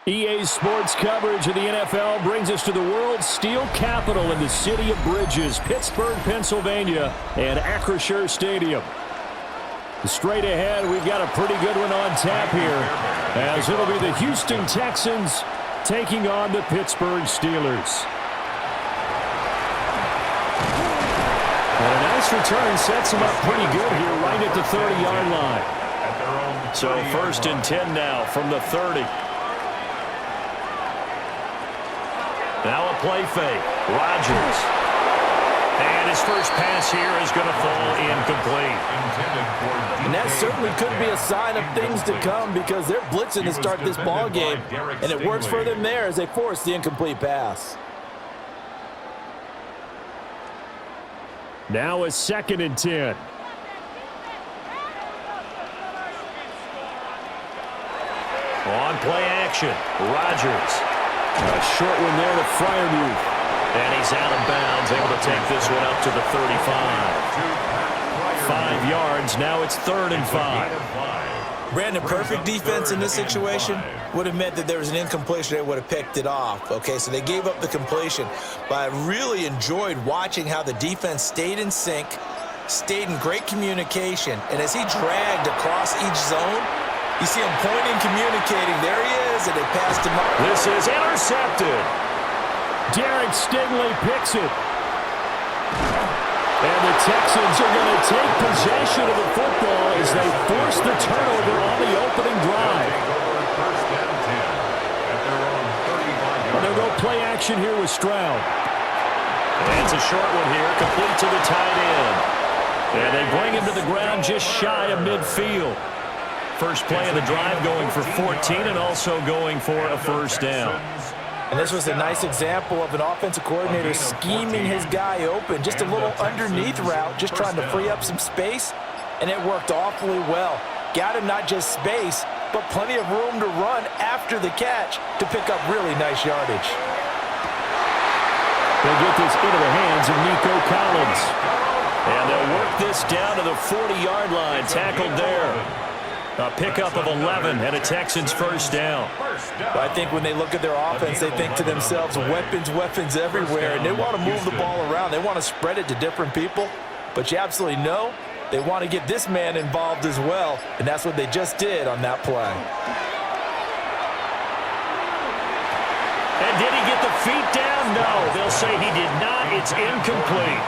EA Sports coverage of the NFL brings us to the world's steel capital in the city of bridges, Pittsburgh, Pennsylvania, and Acrisure Stadium. Straight ahead, we've got a pretty good one on tap here, as it'll be the Houston Texans taking on the Pittsburgh Steelers. And a nice return sets them up pretty good here right at the 30-yard line. So 1st and 10 now from the 30. Now a play fake. Rodgers. And his first pass here is going to fall incomplete. And that certainly could be a sign of things to come because they're blitzing to start this ball game, and it works for them there as they force the incomplete pass. Now a 2nd and 10. On play action, Rodgers. A short one there to Freiermuth. And he's out of bounds, able to take this one up to the 35. 5 yards, now it's 3rd and 5. Brandon, perfect defense in this situation would have meant that there was an incompletion. They would have picked it off. Okay, so they gave up the completion. But I really enjoyed watching how the defense stayed in sync, stayed in great communication. And as he dragged across each zone, you see him pointing, communicating. There he is, and they passed him up. This is intercepted. Derek Stingley picks it. And the Texans are going to take possession of the football as they force the turnover on the opening drive. And they'll go play action here with Stroud. And it's a short one here, complete to the tight end. And they bring him to the ground just shy of midfield. First play of the drive going for 14 and also going for a first down. And this was a nice example of an offensive coordinator scheming his guy open. Just a little underneath route, just trying to free up some space, and it worked awfully well. Got him not just space, but plenty of room to run after the catch to pick up really nice yardage. They'll get this into the hands of Nico Collins. And they'll work this down to the 40-yard line, tackled there. A pickup of 11 and a Texans first down. But I think when they look at their offense, they think to themselves, weapons everywhere, and they want to move the ball around. They want to spread it to different people. But you absolutely know they want to get this man involved as well, and that's what they just did on that play. And did he get the feet down? No, they'll say he did not. It's incomplete.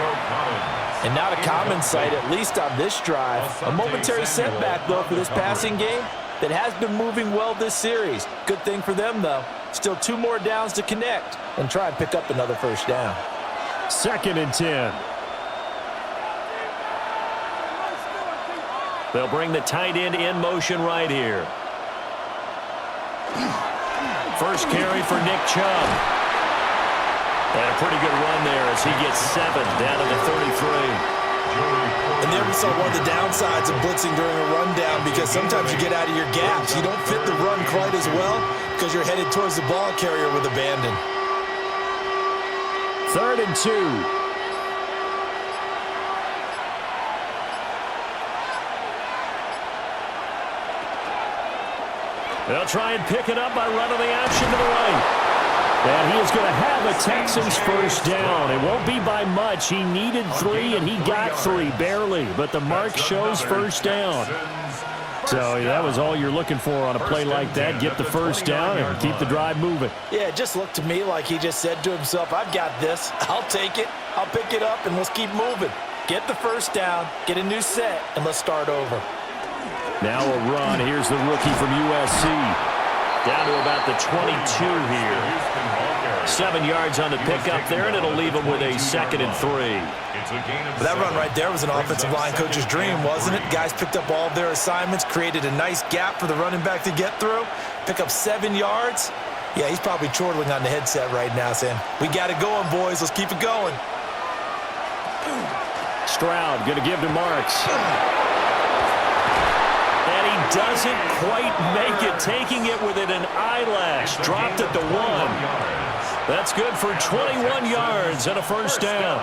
And not a common sight, at least on this drive. A momentary setback, though, for this passing game that has been moving well this series. Good thing for them, though. Still 2 more downs to connect and try and pick up another first down. 2nd and 10. They'll bring the tight end in motion right here. First carry for Nick Chubb. And a pretty good run there as he gets 7 down to the 33. And there we saw one of the downsides of blitzing during a rundown because sometimes you get out of your gaps. You don't fit the run quite as well because you're headed towards the ball carrier with abandon. 3rd and 2. They'll try and pick it up by running the option to the right. And he is going to have a Texans first down. It won't be by much. He needed 3, and he got 3, barely. But the mark shows first down. So that was all you're looking for on a play like that. Get the first down and keep the drive moving. Yeah, it just looked to me like he just said to himself, I've got this. I'll take it. I'll pick it up, and let's keep moving. Get the first down, get a new set, and let's start over. Now a run. Here's the rookie from USC. Down to about the 22 here. 7 yards on the pickup there, and it'll leave him with a 2nd and 3. But that run right there was an offensive line coach's dream, wasn't it? Guys picked up all of their assignments, created a nice gap for the running back to get through, pick up 7 yards. Yeah, he's probably chortling on the headset right now saying, we got it going, boys. Let's keep it going. Stroud going to give to Marks. Doesn't quite make it, taking it within an eyelash. Dropped at the 1. That's good for 21 yards and a first down.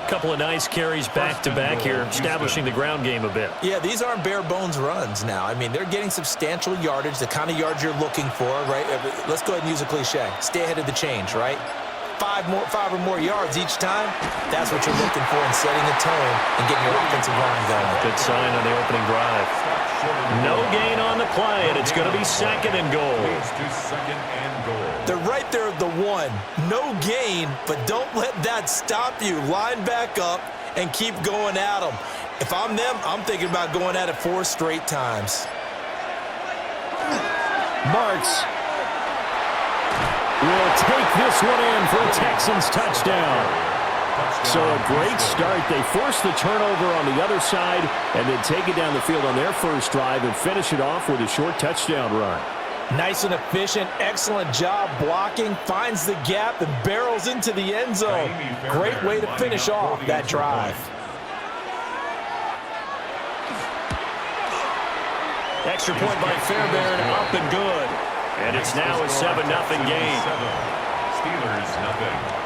Couple of nice carries back-to-back here, establishing the ground game a bit. Yeah, these aren't bare-bones runs now. I mean, they're getting substantial yardage, the kind of yards you're looking for, right? Let's go ahead and use a cliche. Stay ahead of the change, right? Five or more yards each time, that's what you're looking for in setting the tone and getting your offensive line going. Good sign on the opening drive. No gain on the play, and it's going to be second and goal. They're right there at the one. No gain, but don't let that stop you. Line back up and keep going at them. If I'm them, I'm thinking about going at it 4 straight times. Marks will take this one in for a Texans touchdown. So a great start. They force the turnover on the other side and then take it down the field on their first drive and finish it off with a short touchdown run. Nice and efficient, excellent job blocking, finds the gap and barrels into the end zone. Great way to finish off that drive. Extra point by Fairbairn, up and good. And it's now a 7-0 game. Steelers nothing.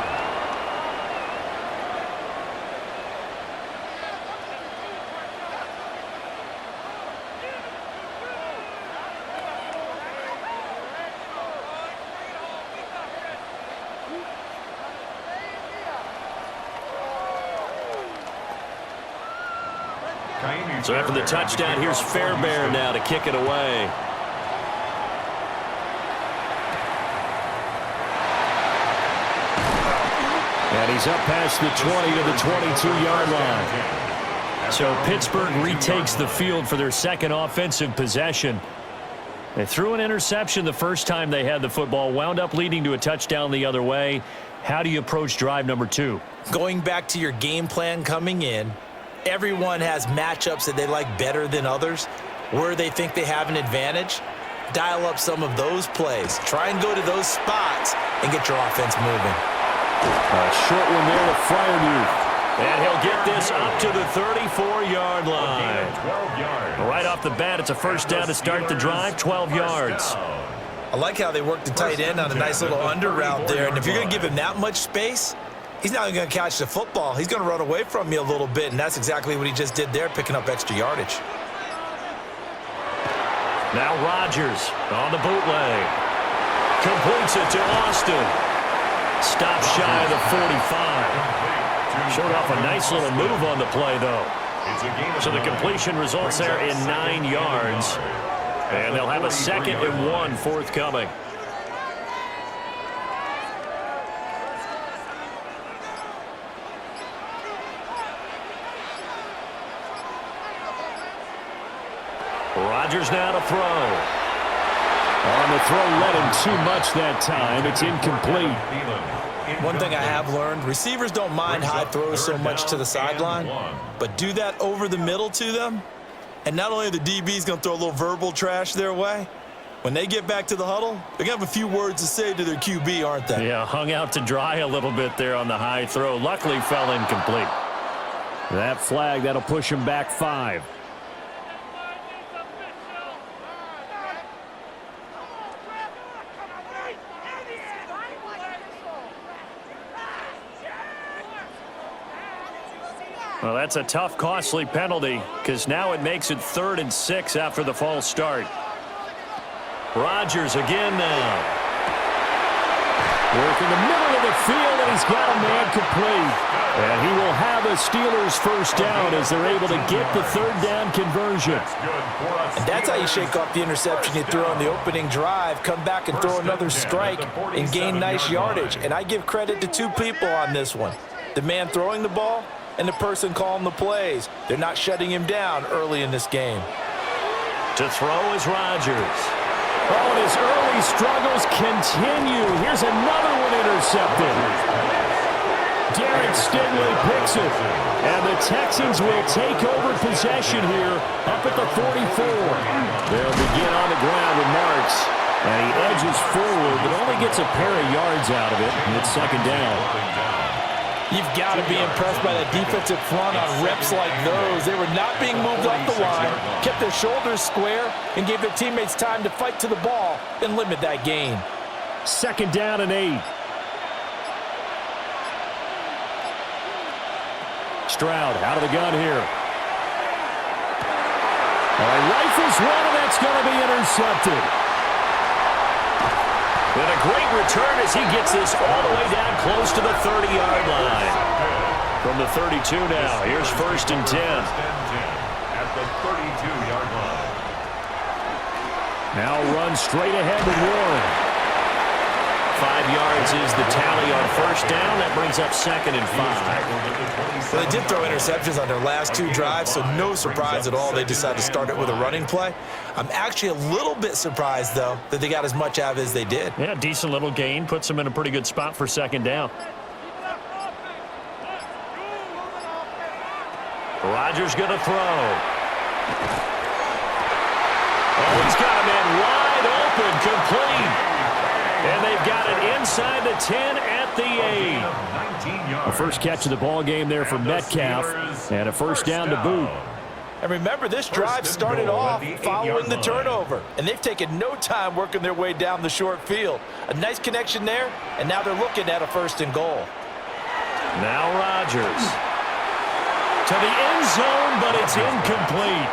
So after the touchdown, here's Fairbairn now to kick it away. And he's up past the 20 to the 22-yard line. So Pittsburgh retakes the field for their second offensive possession. They threw an interception the first time they had the football, wound up leading to a touchdown the other way. How do you approach drive number 2? Going back to your game plan coming in, everyone has matchups that they like better than others, where they think they have an advantage. Dial up some of those plays. Try and go to those spots and get your offense moving. A short one there to Fryermuth. And he'll get this up to the 34-yard line. 12 yards. Right off the bat, it's a first down to start the drive, 12 yards. I like how they worked the tight end on a nice little under route there. And if you're going to give him that much space, he's not going to catch the football. He's going to run away from you a little bit, and that's exactly what he just did there, picking up extra yardage. Now Rodgers on the bootleg. Completes it to Austin. Stops shy of the 45. Showed off a nice little move on the play, though. So the completion results there in 9 yards. And they'll have a 2nd and 1 forthcoming. Rodgers now to throw. On the throw, led him too much that time. It's incomplete. One thing I have learned, receivers don't mind high throws so much to the sideline, but do that over the middle to them, and not only are the DBs going to throw a little verbal trash their way, when they get back to the huddle, they're going to have a few words to say to their QB, aren't they? Yeah, hung out to dry a little bit there on the high throw. Luckily fell incomplete. That flag, that'll push him back 5. Well, that's a tough, costly penalty because now it makes it 3rd and 6 after the false start. Rodgers again now. Work in the middle of the field, and he's got a man complete. And he will have a Steelers first down as they're able to get the 3rd down conversion. And that's how you shake off the interception you threw on the opening drive, come back and throw another strike and gain nice yardage. And I give credit to 2 people on this one. The man throwing the ball and the person calling the plays. They're not shutting him down early in this game. To throw is Rodgers. Oh, and his early struggles continue. Here's another one intercepted. Derek Stingley picks it. And the Texans will take over possession here up at the 44. They'll begin on the ground with Marks. And he edges forward, but only gets a pair of yards out of it. And it's 2nd down. You've got to be impressed by that defensive front on reps like those. They were not being moved off the line, kept their shoulders square, and gave their teammates time to fight to the ball and limit that gain. 2nd down and 8. Stroud out of the gun here. Rifles one, and that's going to be intercepted. And a great return as he gets this all the way down close to the 30-yard line. From the 32 now, here's 1st and 10. At the 32-yard line. Now run straight ahead with Warren. 5 yards is the tally on 1st down. That brings up 2nd and 5. Well, they did throw interceptions on their last 2 drives, so no surprise at all they decided to start it with a running play. I'm actually a little bit surprised, though, that they got as much out of it as they did. Yeah, decent little gain. Puts them in a pretty good spot for 2nd down. Rodgers going to throw. Oh, he's got a man wide open, complete. And they've got it inside the 10 at the 8. The first catch of the ball game there for Metcalf, and a 1st down to boot. And remember, this drive started off following the turnover, and they've taken no time working their way down the short field. A nice connection there, and now they're looking at a 1st and goal. Now Rodgers to the end zone, but it's incomplete.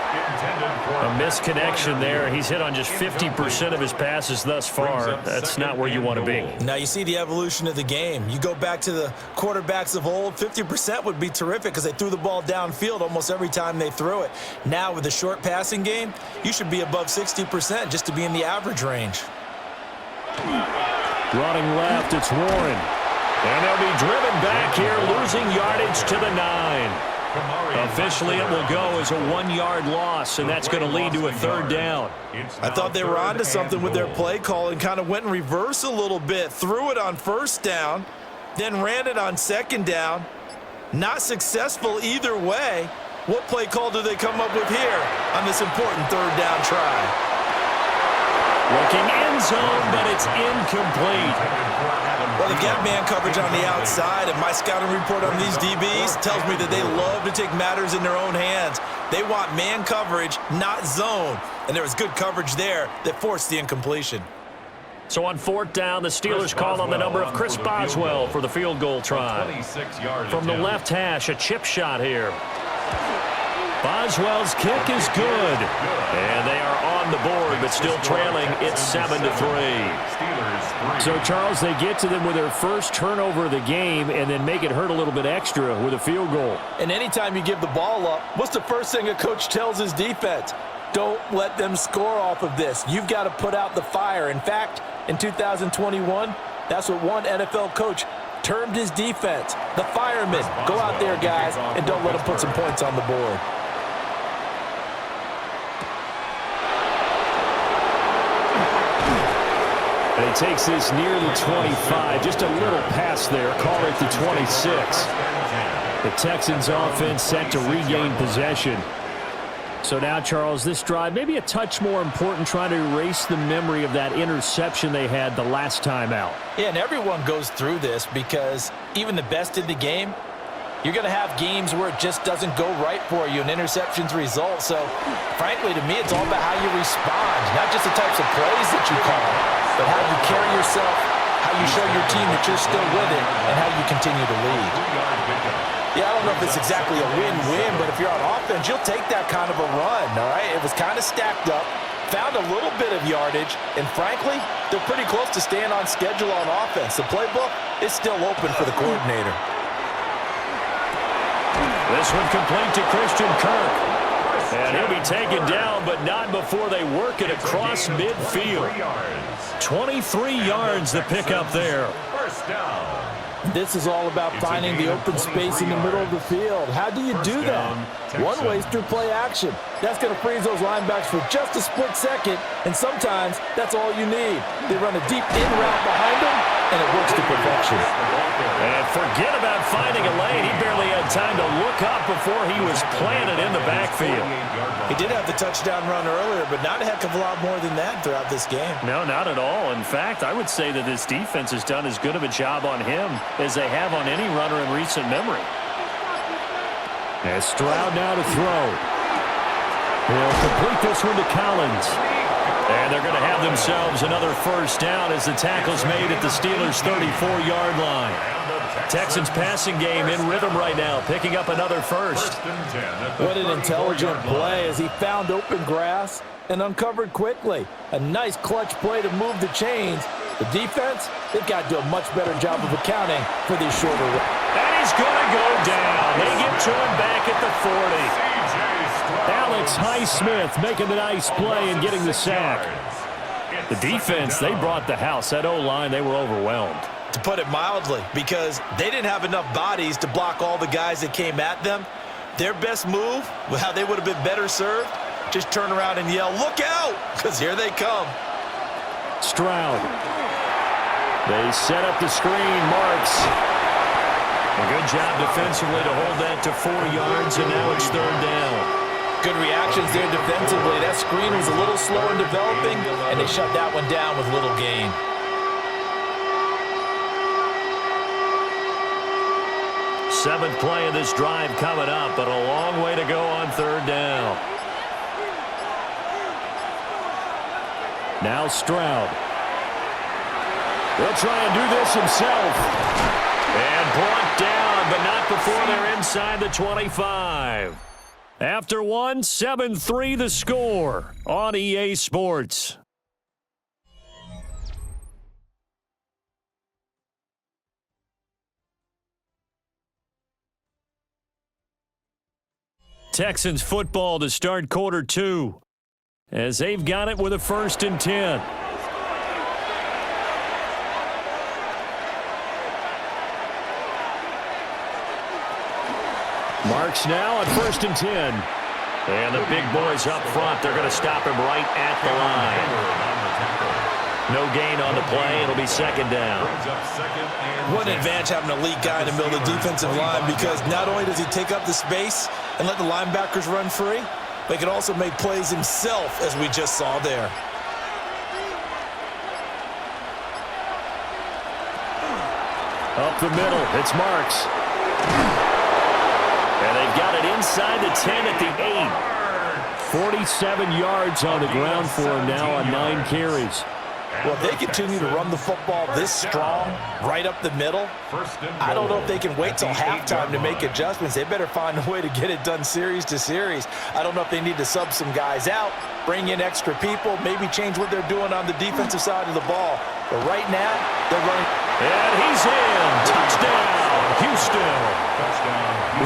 A misconnection there. He's hit on just 50% of his passes thus far. That's not where you want to be. Now you see the evolution of the game. You go back to the quarterbacks of old, 50% would be terrific because they threw the ball downfield almost every time they threw it. Now with the short passing game, you should be above 60% just to be in the average range. Running left, it's Warren. And they'll be driven back here, losing yardage to the 9. Officially, it will go as a 1-yard loss, and that's going to lead to a 3rd down. I thought they were onto something with their play call and kind of went in reverse a little bit. Threw it on 1st down, then ran it on 2nd down. Not successful either way. What play call do they come up with here on this important 3rd down try? Looking end zone, but it's incomplete. Well, they've got man coverage on the outside, and my scouting report on these DBs tells me that they love to take matters in their own hands. They want man coverage, not zone. And there was good coverage there that forced the incompletion. So on 4th down, the Steelers call on the number of Chris Boswell for the field goal try. From the left hash, a chip shot here. Boswell's kick is good. And they are on the board, but still trailing. It's 7-3. So, Charles, they get to them with their first turnover of the game and then make it hurt a little bit extra with a field goal. And anytime you give the ball up, what's the first thing a coach tells his defense? Don't let them score off of this. You've got to put out the fire. In fact, in 2021, that's what one NFL coach termed his defense. The firemen. Go out there, guys, and don't let them put some points on the board. And he takes this near the 25. Just a little pass there. Call it the 26. The Texans offense set to regain possession. So now, Charles, this drive maybe a touch more important, trying to erase the memory of that interception they had the last time out. Yeah, and everyone goes through this because even the best in the game, you're going to have games where it just doesn't go right for you and interceptions result. So, frankly, to me, it's all about how you respond, not just the types of plays that you call, but how you carry yourself, how you show your team that you're still with it, and how you continue to lead. Yeah, I don't know if it's exactly a win-win, but if you're on offense, you'll take that kind of a run, all right? It was kind of stacked up, found a little bit of yardage, and frankly, they're pretty close to staying on schedule on offense. The playbook is still open for the coordinator. This one complete to Christian Kirk. And he'll be taken down, but not before they work it across midfield. 23 yards the pickup there. First down. This is all about finding the open space in the middle of the field. How do you do that? One way is through play action. That's going to freeze those linebacks for just a split second, and sometimes that's all you need. They run a deep in route behind them, and it works to perfection. And forget about finding a lane. He barely had time to look up before he was planted in the backfield. He did have the touchdown run earlier, but not a heck of a lot more than that throughout this game. No, not at all. In fact, I would say that this defense has done as good of a job on him as they have on any runner in recent memory. And Stroud now to throw. He'll complete this one to Collins. And they're going to have themselves another first down as the tackle's made at the Steelers' 34-yard line. Texans passing game in rhythm right now, picking up another first. What an intelligent play as he found open grass and uncovered quickly. A nice clutch play to move the chains. The defense, they've got to do a much better job of accounting for these shorter runs. And he's going to go down. They get to him back at the 40. Alex Highsmith making the nice play and getting the sack. The defense, they brought the house. That O-line, they were overwhelmed. To put it mildly, because they didn't have enough bodies to block all the guys that came at them. Their best move, how they would have been better served, just turn around and yell, "Look out!" because here they come. Stroud. They set up the screen. Marks. A good job defensively to hold that to 4 yards, and now it's third down. Good reactions there defensively. That screen was a little slow in developing, and they shut that one down with little gain. Seventh play of this drive coming up, but a long way to go on third down. Now Stroud. He'll try and do this himself. And brought down, but not before they're inside the 25. After one, 7-3 the score on EA Sports. Texans football to start quarter 2 as they've got it with a 1st and 10. Marks now on 1st and 10. And the big boys up front, they're going to stop him right at the line. No gain on the play. It'll be second down. What an advantage having an elite guy in the middle of the defensive line, because not only does he take up the space and let the linebackers run free, but he can also make plays himself, as we just saw there. Up the middle, it's Marks. And they've got it inside the 10 at the 8. 47 yards on the ground for him now on 9 carries. Well, if they continue to run the football this strong, right up the middle, I don't know if they can wait till halftime to make adjustments. They better find a way to get it done series to series. I don't know if they need to sub some guys out, bring in extra people, maybe change what they're doing on the defensive side of the ball. But right now, they're running. And he's in. Touchdown, Houston.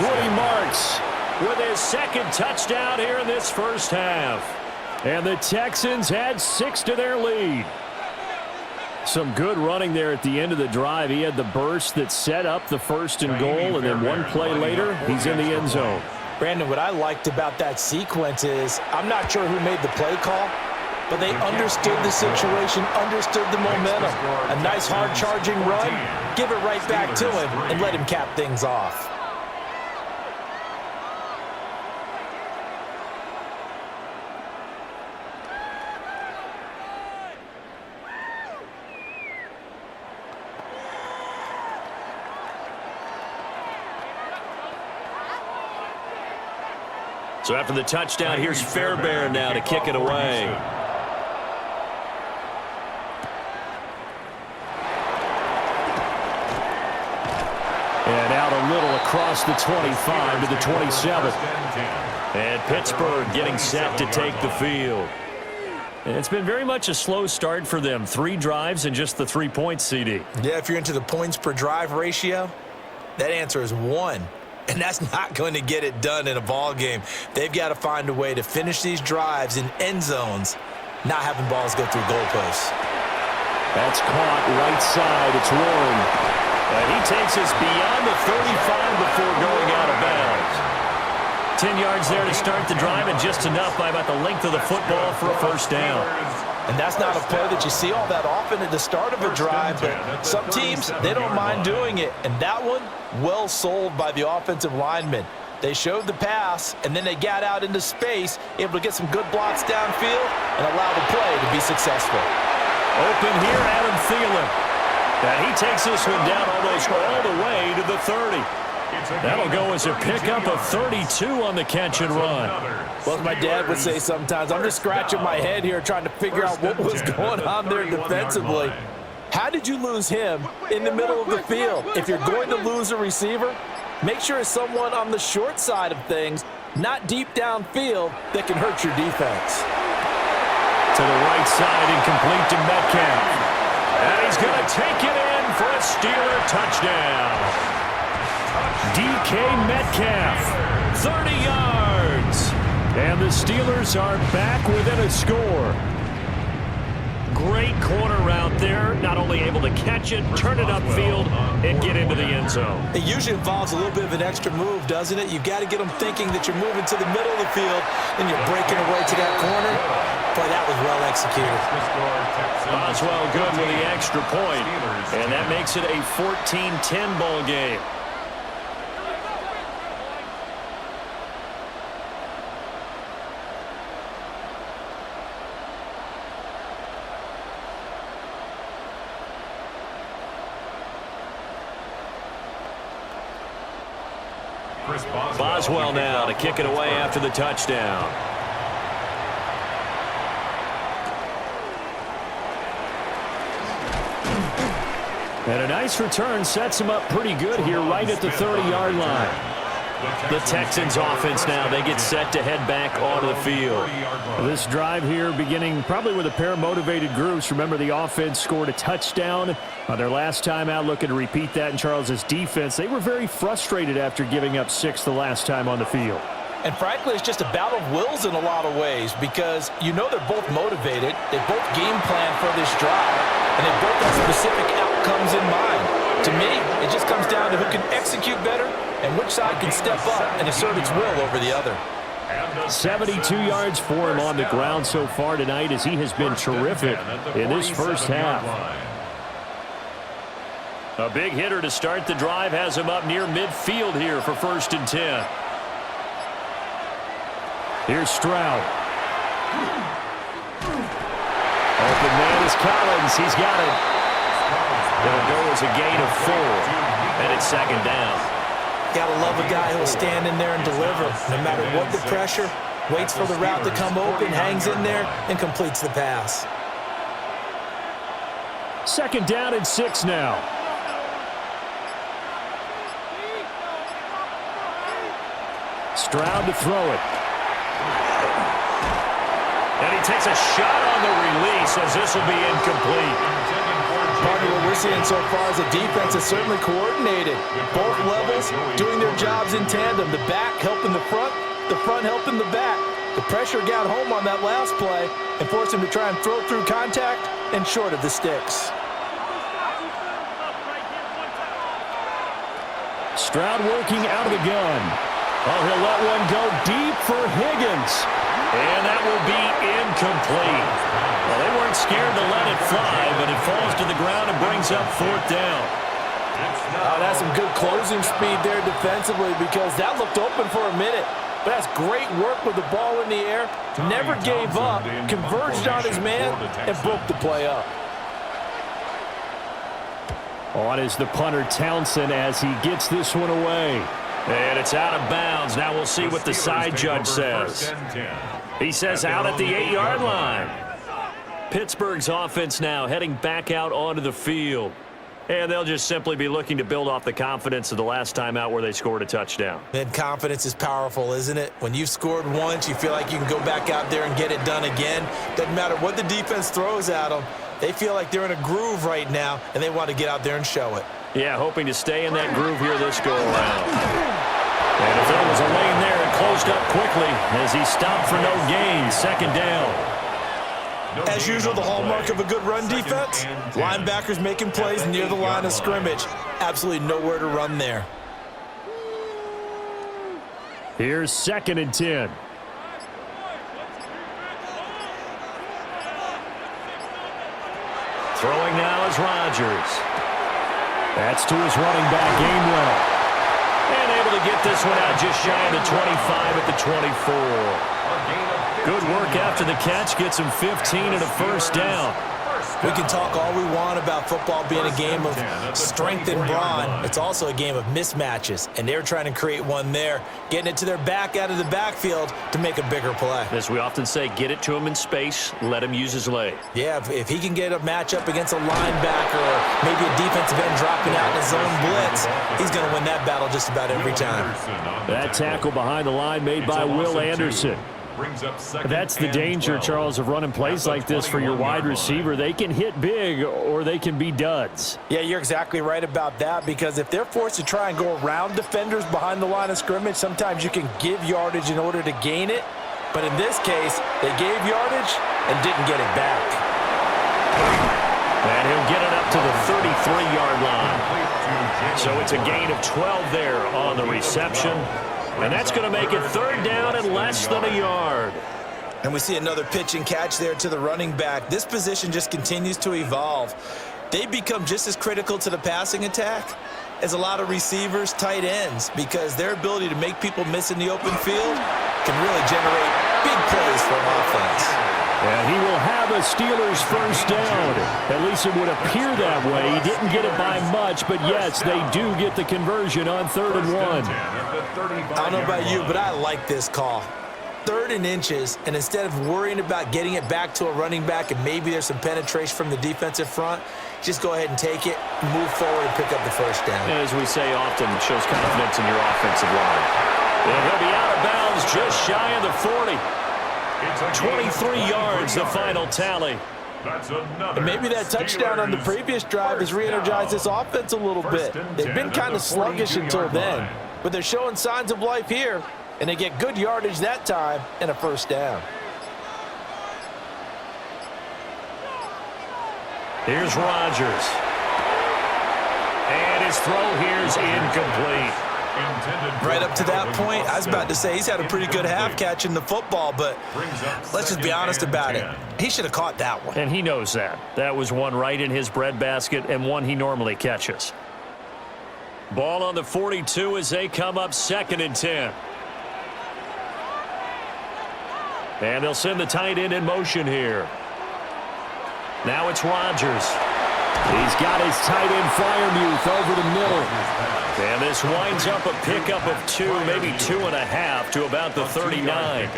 Woody Marks with his 2nd touchdown here in this first half. And the Texans had 6 to their lead. Some good running there at the end of the drive. He had the burst that set up the 1st and goal, and then one play later, he's in the end zone. Brandon, what I liked about that sequence is, I'm not sure who made the play call, but they understood the situation, understood the momentum. A nice hard-charging run, give it right back to him, and let him cap things off. So after the touchdown, here's Fairbairn now to kick it away. And out a little across the 25 to the 27. And Pittsburgh getting set to take the field. And it's been very much a slow start for them. 3 drives and just the 3 points, CD. Yeah, if you're into the points per drive ratio, that answer is 1. And that's not going to get it done in a ball game. They've got to find a way to finish these drives in end zones, not having balls go through goalposts. That's caught right side. It's Warren. And he takes us beyond the 35 before going out of bounds. 10 yards there to start the drive, and just enough by about the length of the football for a first down. And that's not a play that you see all that often at the start of a drive, but some teams, they don't mind doing it. And that one, well sold by the offensive linemen. They showed the pass, and then they got out into space, able to get some good blocks downfield and allow the play to be successful. Open here, Adam Thielen. And he takes this one down almost all the way to the 30. That'll go as a pickup of 32 on the catch and run. Well, as my dad would say sometimes, I'm just scratching my head here trying to figure out what was going on there defensively. How did you lose him in the middle of the field? If you're going to lose a receiver, make sure it's someone on the short side of things, not deep downfield, that can hurt your defense. To the right side and complete to Metcalf. And he's going to take it in for a Steeler touchdown. DK Metcalf, 30 yards. And the Steelers are back within a score. Great corner route there. Not only able to catch it, turn it upfield, and get into the end zone. It usually involves a little bit of an extra move, doesn't it? You've got to get them thinking that you're moving to the middle of the field, and you're breaking away to that corner. Boy, that was well executed. Boswell good with the extra point, and that makes it a 14-10 ball game. Boswell now to kick it away after the touchdown. And a nice return sets him up pretty good here right at the 30-yard line. The Texans offense now, they get set to head back onto the field. This drive here beginning probably with a pair of motivated groups. Remember, the offense scored a touchdown on their last time out, looking to repeat that in Charles's defense. They were very frustrated after giving up 6 the last time on the field. And frankly, it's just a battle of wills in a lot of ways because you know they're both motivated. They both game plan for this drive, and they both have specific outcomes in mind. To me, it just comes down to who can execute better and which side can step up and assert its will over the other. 72 yards for him on the ground so far tonight as he has been terrific in this first half. A big hitter to start the drive has him up near midfield here for 1st and 10. Here's Stroud. Open man is Collins. He's got it. It'll go as a gain of 4, and it's 2nd down. Gotta love a guy who'll stand in there and deliver. No matter what the pressure, waits for the route to come open, hangs in there, and completes the pass. 2nd down and 6 now. Stroud to throw it. And he takes a shot on the release as this will be incomplete. Part of what we're seeing so far is the defense is certainly coordinated. Both levels doing their jobs in tandem. The back helping the front helping the back. The pressure got home on that last play and forced him to try and throw through contact and short of the sticks. Stroud working out of the gun. Oh, he'll let one go deep for Higgins. And that will be incomplete. Well, they weren't scared to let it fly, but it falls to the ground and brings up 4th down. Oh, that's some good closing speed there defensively because that looked open for a minute. But that's great work with the ball in the air. Never gave up, converged on his man, and broke the play up. On is the punter Townsend as he gets this one away. And it's out of bounds. Now we'll see what the side judge says. He says out at the 8-yard line. Pittsburgh's offense now heading back out onto the field. And they'll just simply be looking to build off the confidence of the last time out where they scored a touchdown. And confidence is powerful, isn't it? When you've scored once, you feel like you can go back out there and get it done again. Doesn't matter what the defense throws at them. They feel like they're in a groove right now, and they want to get out there and show it. Yeah, hoping to stay in that groove here this go-around. And if there was a lane there, it closed up quickly as he stopped for no gain. 2nd down. As usual, the hallmark of a good run defense, linebackers making plays near the line of scrimmage. Absolutely nowhere to run there. Here's 2nd and 10. Throwing now is Rodgers. That's to his running back, Gainwell. And able to get this one out just shy of the 25 at the 24. Good work after the catch. Gets him 15 and a 1st down. We can talk all we want about football being a game of strength and brawn. It's also a game of mismatches, and they're trying to create one there, getting it to their back out of the backfield to make a bigger play. As we often say, get it to him in space, let him use his leg. Yeah, if he can get a matchup against a linebacker or maybe a defensive end dropping out in a zone blitz, he's going to win that battle just about every time. That tackle behind the line made by Will Anderson. That's the danger, Charles, of running plays like this for your wide receiver. They can hit big or they can be duds. Yeah, you're exactly right about that, because if they're forced to try and go around defenders behind the line of scrimmage, sometimes you can give yardage in order to gain it. But in this case, they gave yardage and didn't get it back. And he'll get it up to the 33-yard line. So it's a gain of 12 there on the reception. And that's going to make it third down and less than a yard. And we see another pitch and catch there to the running back. This position just continues to evolve. They become just as critical to the passing attack as a lot of receivers, tight ends, because their ability to make people miss in the open field can really generate big plays for an offense. And he will have a Steelers first down. At least it would appear that way. He didn't get it by much, but yes, they do get the conversion on 3rd and 1. I don't know about you, but I like this call. 3rd and inches, and instead of worrying about getting it back to a running back and maybe there's some penetration from the defensive front, just go ahead and take it, move forward, and pick up the first down. As we say often, it shows confidence in your offensive line. And he'll be out of bounds just shy of the 40. 23 yards, the final tally. And maybe that touchdown on the previous drive has re-energized this offense a little bit. They've been kind of sluggish until then, but they're showing signs of life here, and they get good yardage that time and a first down. Here's Rodgers. And his throw here's incomplete. Right up to that point, I was about to say he's had a pretty good half catching the football, but let's just be honest about it. He should have caught that one. And he knows that. That was one right in his breadbasket and one he normally catches. Ball on the 42 as they come up 2nd and 10. And they'll send the tight end in motion here. Now it's Rodgers. He's got his tight end Fryermuth over the middle. And this winds up a pickup of 2, maybe 2.5 to about the 39.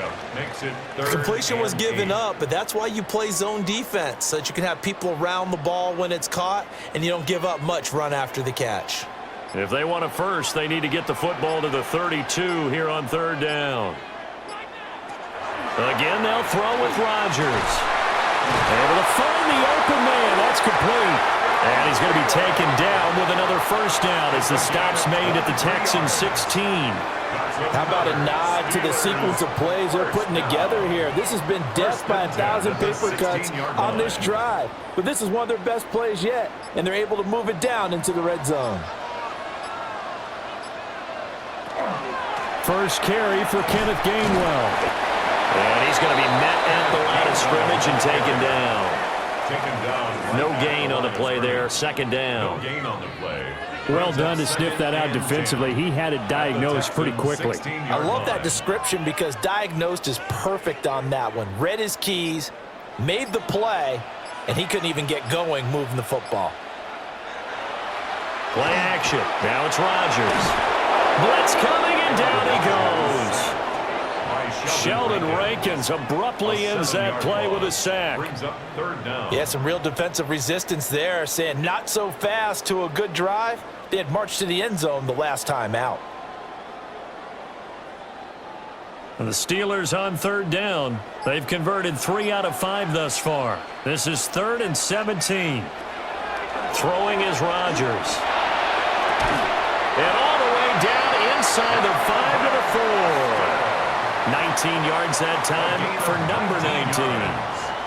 Completion was given up, but that's why you play zone defense, so that you can have people around the ball when it's caught, and you don't give up much run after the catch. If they want a first, they need to get the football to the 32 here on 3rd down. Again, they'll throw with Rodgers. Able to find the open man. That's complete. And he's going to be taken down with another first down as the stop's made at the Texans 16. How about a nod to the sequence of plays they're putting together here? This has been death by 1,000 paper cuts on this drive. But this is one of their best plays yet, and they're able to move it down into the red zone. First carry for Kenneth Gainwell. And he's going to be met at the line of scrimmage and taken down. No gain on the play there. 2nd down. Well done to sniff that out defensively. He had it diagnosed pretty quickly. I love that description because diagnosed is perfect on that one. Read his keys, made the play, and he couldn't even get going moving the football. Play action. Now it's Rodgers. Blitz coming, and down he goes. Sheldon Rankins abruptly ends that play with a sack. Yeah, some real defensive resistance there, saying not so fast to a good drive. They had marched to the end zone the last time out. And the Steelers on 3rd down. They've converted 3 out of 5 thus far. This is 3rd and 17. Throwing is Rodgers. And all the way down inside the 5 to the 4. 19 yards that time for number 19.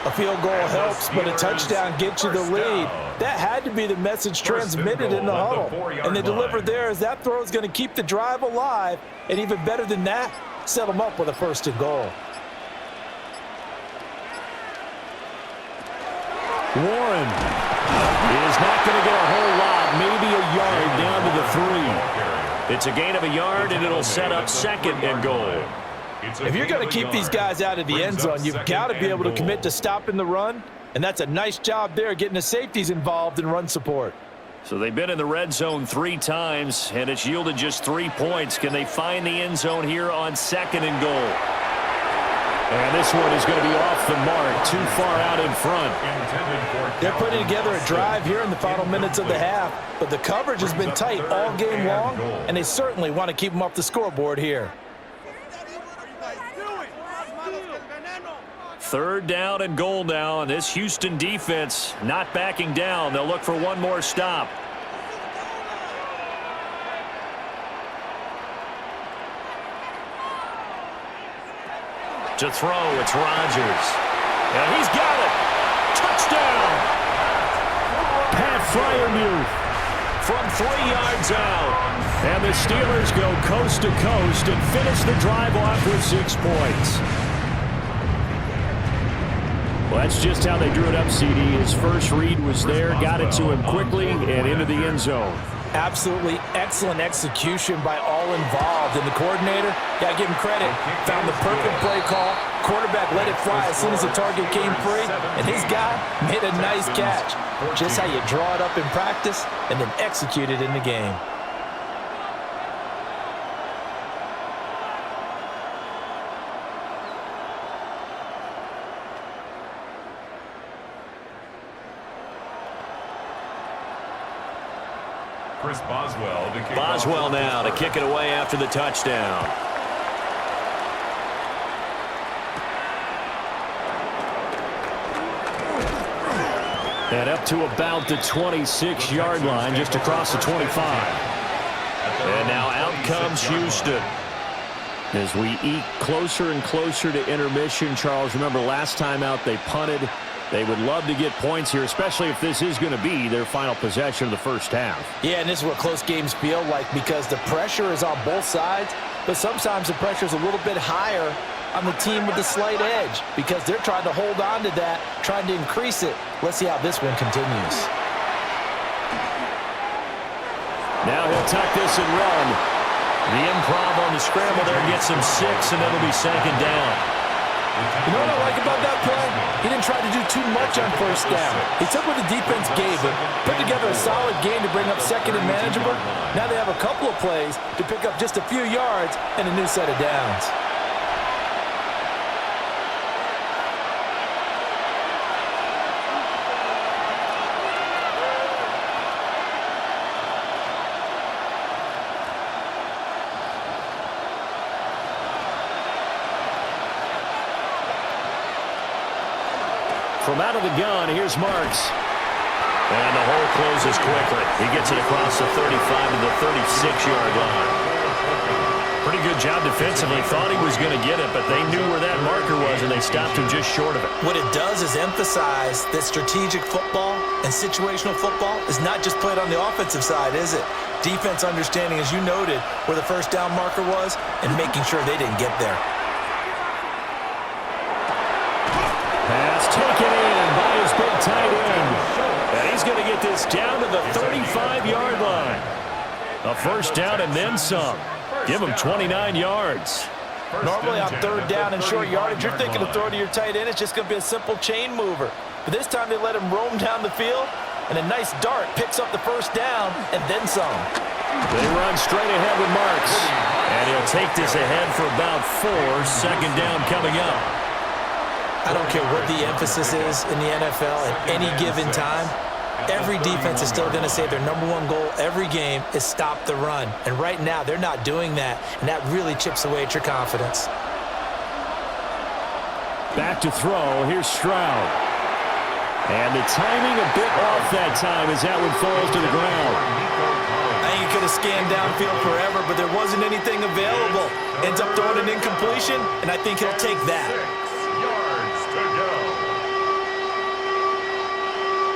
A field goal helps, but a touchdown gets you the lead. That had to be the message transmitted in the huddle. And they delivered there as that throw is going to keep the drive alive. And even better than that, set them up with a 1st and goal. Warren is not going to get a whole lot, maybe a yard down to the 3. It's a gain of a yard, and it'll set up 2nd and goal. If you're going to keep these guys out of the end zone, you've got to be able to commit to stopping the run And that's a nice job there, getting the safeties involved in run support. So they've been in the red zone 3 times, and it's yielded just 3 points. Can they find the end zone here on 2nd and goal? And this one is going to be off the mark, too far out in front. They're putting together a drive here in the final minutes of the half, but the coverage has been tight all game long, and they certainly want to keep them off the scoreboard here. 3rd down and goal now, and this Houston defense not backing down. They'll look for one more stop. To throw, it's Rodgers. And he's got it. Touchdown. Pat Freiermuth from 3 yards out. And the Steelers go coast to coast and finish the drive off with 6 points. Well, that's just how they drew it up, CD. His first read was there, got it to him quickly, and into the end zone. Absolutely excellent execution by all involved. And the coordinator, got to give him credit, found the perfect play call. Quarterback let it fly as soon as the target came free, and his guy made a nice catch. Just how you draw it up in practice and then execute it in the game. Boswell now to kick it away after the touchdown. And up to about the 26-yard line, just across the 25. And now out comes Houston. As we eke closer and closer to intermission, Charles, remember last time out they punted. They would love to get points here, especially if this is going to be their final possession of the first half. Yeah, and this is what close games feel like because the pressure is on both sides, but sometimes the pressure is a little bit higher on the team with the slight edge because they're trying to hold on to that, trying to increase it. Let's see how this one continues. Now he'll tuck this and run. The improv on the scramble there gets him 6, and it'll be 2nd down. You know what I like about that play? He didn't try to do too much on first down. He took what the defense gave him, put together a solid game to bring up 2nd and manageable. Now they have a couple of plays to pick up just a few yards and a new set of downs. From out of the gun, here's Marks. And the hole closes quickly. He gets it across the 35 to the 36-yard line. Pretty good job defensively. Thought he was going to get it, but they knew where that marker was, and they stopped him just short of it. What it does is emphasize that strategic football and situational football is not just played on the offensive side, is it? Defense understanding, as you noted, where the first down marker was and making sure they didn't get there. Pass taken in by his big tight end. And he's going to get this down to the 35-yard line. A first down and then some. Give him 29 yards. Normally on 3rd down and short yardage, you're thinking of throw to your tight end. It's just going to be a simple chain mover. But this time they let him roam down the field, and a nice dart picks up the first down and then some. They run straight ahead with Marks. And he'll take this ahead for about 4. 2nd down coming up. I don't care what the emphasis is in the NFL at any given time. Every defense is still going to say their #1 goal every game is stop the run. And right now, they're not doing that, and that really chips away at your confidence. Back to throw. Here's Stroud. And the timing a bit off that time as that one falls to the ground. I think he could have scanned downfield forever, but there wasn't anything available. Ends up throwing an incompletion, and I think he'll take that.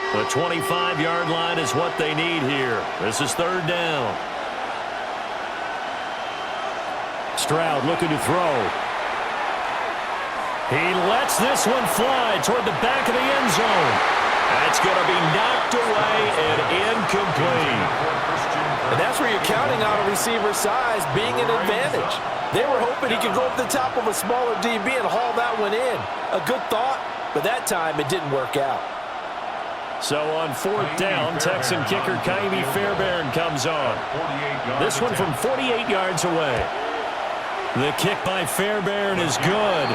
The 25-yard line is what they need here. This is 3rd down. Stroud looking to throw. He lets this one fly toward the back of the end zone. That's going to be knocked away and incomplete. And that's where you're counting on a receiver's size being an advantage. They were hoping he could go up the top of a smaller DB and haul that one in. A good thought, but that time it didn't work out. So on 4th down, Texan kicker Kaimi Fairbairn comes on. This one from 48 yards away. The kick by Fairbairn is good,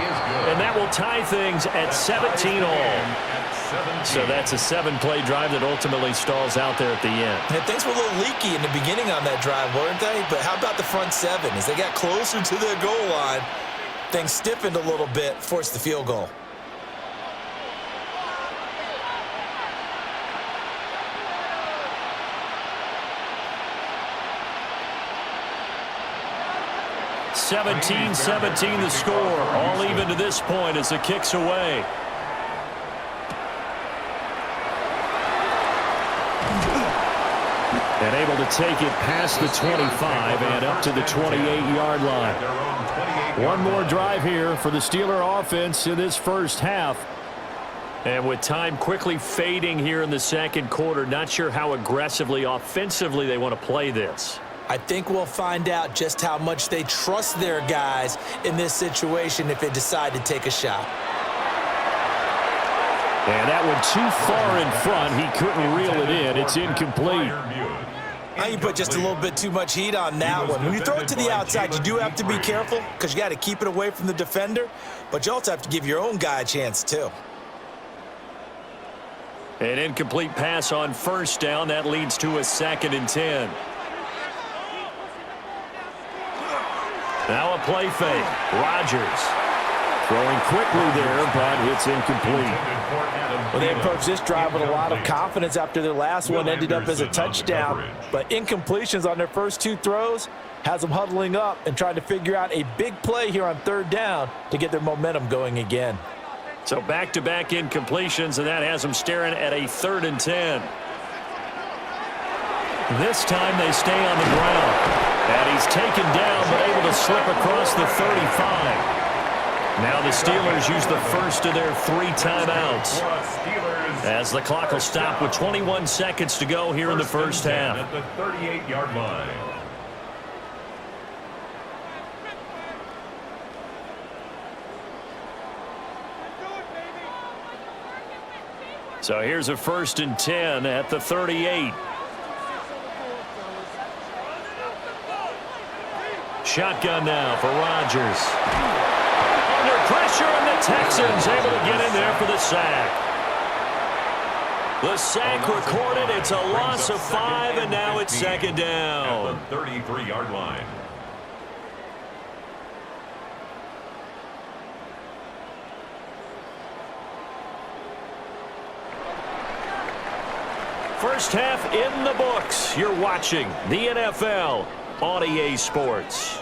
and that will tie things at 17 all. So that's a 7-play drive that ultimately stalls out there at the end. And things were a little leaky in the beginning on that drive, weren't they? But how about the front 7? As they got closer to their goal line, things stiffened a little bit, forced the field goal. (17-17) the score, all even to this point as the kick's away. And able to take it past the 25 and up to the 28-yard line. One more drive here for the Steeler offense in this first half. And with time quickly fading here in the second quarter, not sure how aggressively, offensively they want to play this. I think we'll find out just how much they trust their guys in this situation if they decide to take a shot. And that one too far in front. He couldn't reel it in. It's incomplete. Now you put just a little bit too much heat on that one. When you throw it to the outside, you do have to be careful because you got to keep it away from the defender, but you also have to give your own guy a chance too. An incomplete pass on 1st down. That leads to a 2nd and 10. Now a play fake. Rodgers throwing quickly there, but it's incomplete. Well, they approached this drive with a lot of confidence after their last one ended up as a touchdown. But incompletions on their first 2 throws has them huddling up and trying to figure out a big play here on 3rd down to get their momentum going again. So back-to-back incompletions, and that has them staring at a 3rd and 10. This time they stay on the ground. And he's taken down, but able to slip across the 35. Now the Steelers use the first of their 3 timeouts, as the clock will stop with 21 seconds to go here in the first half. At the 38-yard line. So here's a 1st and 10 at the 38. Shotgun now for Rodgers. Under pressure, and the Texans able to get in there for the sack. The sack recorded. It's a loss of 5, and now it's 2nd down. At the 33-yard line. First half in the books. You're watching the NFL on EA Sports.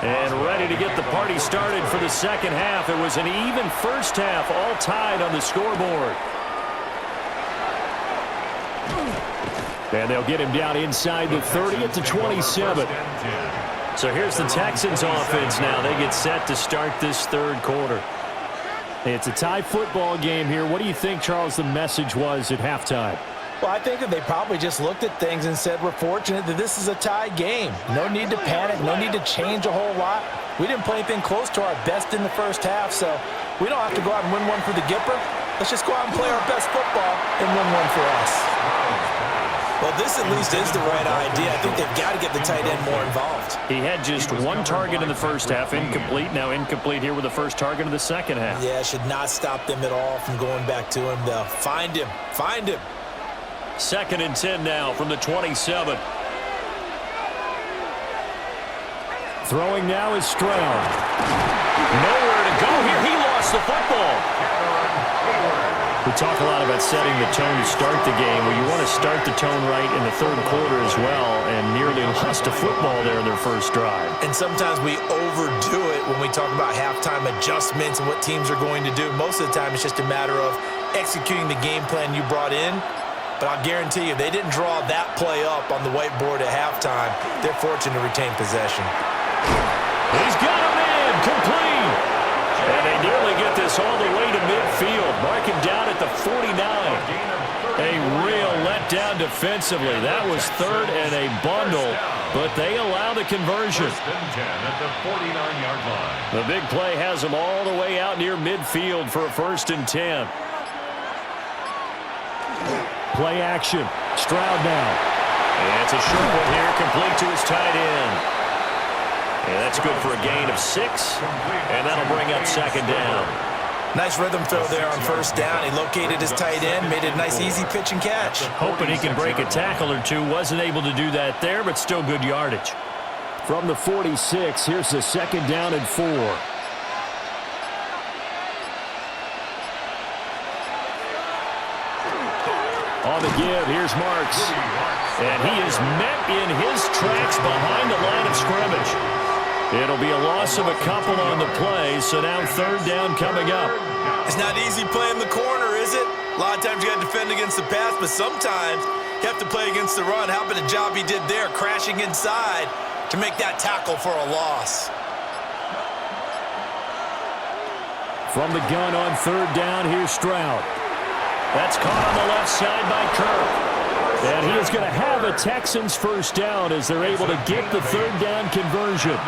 And ready to get the party started for the second half. It was an even first half, all tied on the scoreboard. And they'll get him down inside the 30 at the 27. So here's the Texans offense now. They get set to start this 3rd quarter. It's a tie football game here. What do you think, Charles, the message was at halftime? Well, I think that they probably just looked at things and said, we're fortunate that this is a tie game. No need to panic. No need to change a whole lot. We didn't play anything close to our best in the first half, so we don't have to go out and win one for the Gipper. Let's just go out and play our best football and win one for us. Well, this at least is the right idea. I think they've got to get the tight end more involved. He had just 1 target in the first half, incomplete. Now incomplete here with the first target of the second half. Yeah, should not stop them at all from going back to him. They'll find him. Find him. 2nd and 10 now from the 27. Throwing now is Stroud. Nowhere to go here. He lost the football. We talk a lot about setting the tone to start the game. Well, you want to start the tone right in the 3rd quarter as well, and nearly lost a football there in their first drive. And sometimes we overdo it when we talk about halftime adjustments and what teams are going to do. Most of the time, it's just a matter of executing the game plan you brought in. But I'll guarantee you, they didn't draw that play up on the whiteboard at halftime. They're fortunate to retain possession. He's got him in, complete. And they nearly get this all the way to midfield. Mark him down at the 49. A real letdown defensively. That was 3rd and a bundle. but they allow the conversion. 1st and 10 at the 49-yard line. The big play has them all the way out near midfield for a 1st and 10. Play action. Stroud now. And it's a short one here, complete to his tight end. And that's good for a gain of 6, and that'll bring up 2nd down. Nice rhythm throw there on 1st down. He located his tight end, made it a nice easy pitch and catch. Hoping he can break a tackle or two. Wasn't able to do that there, but still good yardage. From the 46, here's the 2nd down and 4. On the give, here's Marks. And he is met in his tracks behind the line of scrimmage. It'll be a loss of a couple on the play, so now 3rd down coming up. It's not easy playing the corner, is it? A lot of times you got to defend against the pass, but sometimes you have to play against the run. How about the job he did there, crashing inside to make that tackle for a loss? From the gun on 3rd down, here's Stroud. That's caught on the left side by Kirk. And he is going to have a Texans 1st down as they're able to get the 3rd down conversion.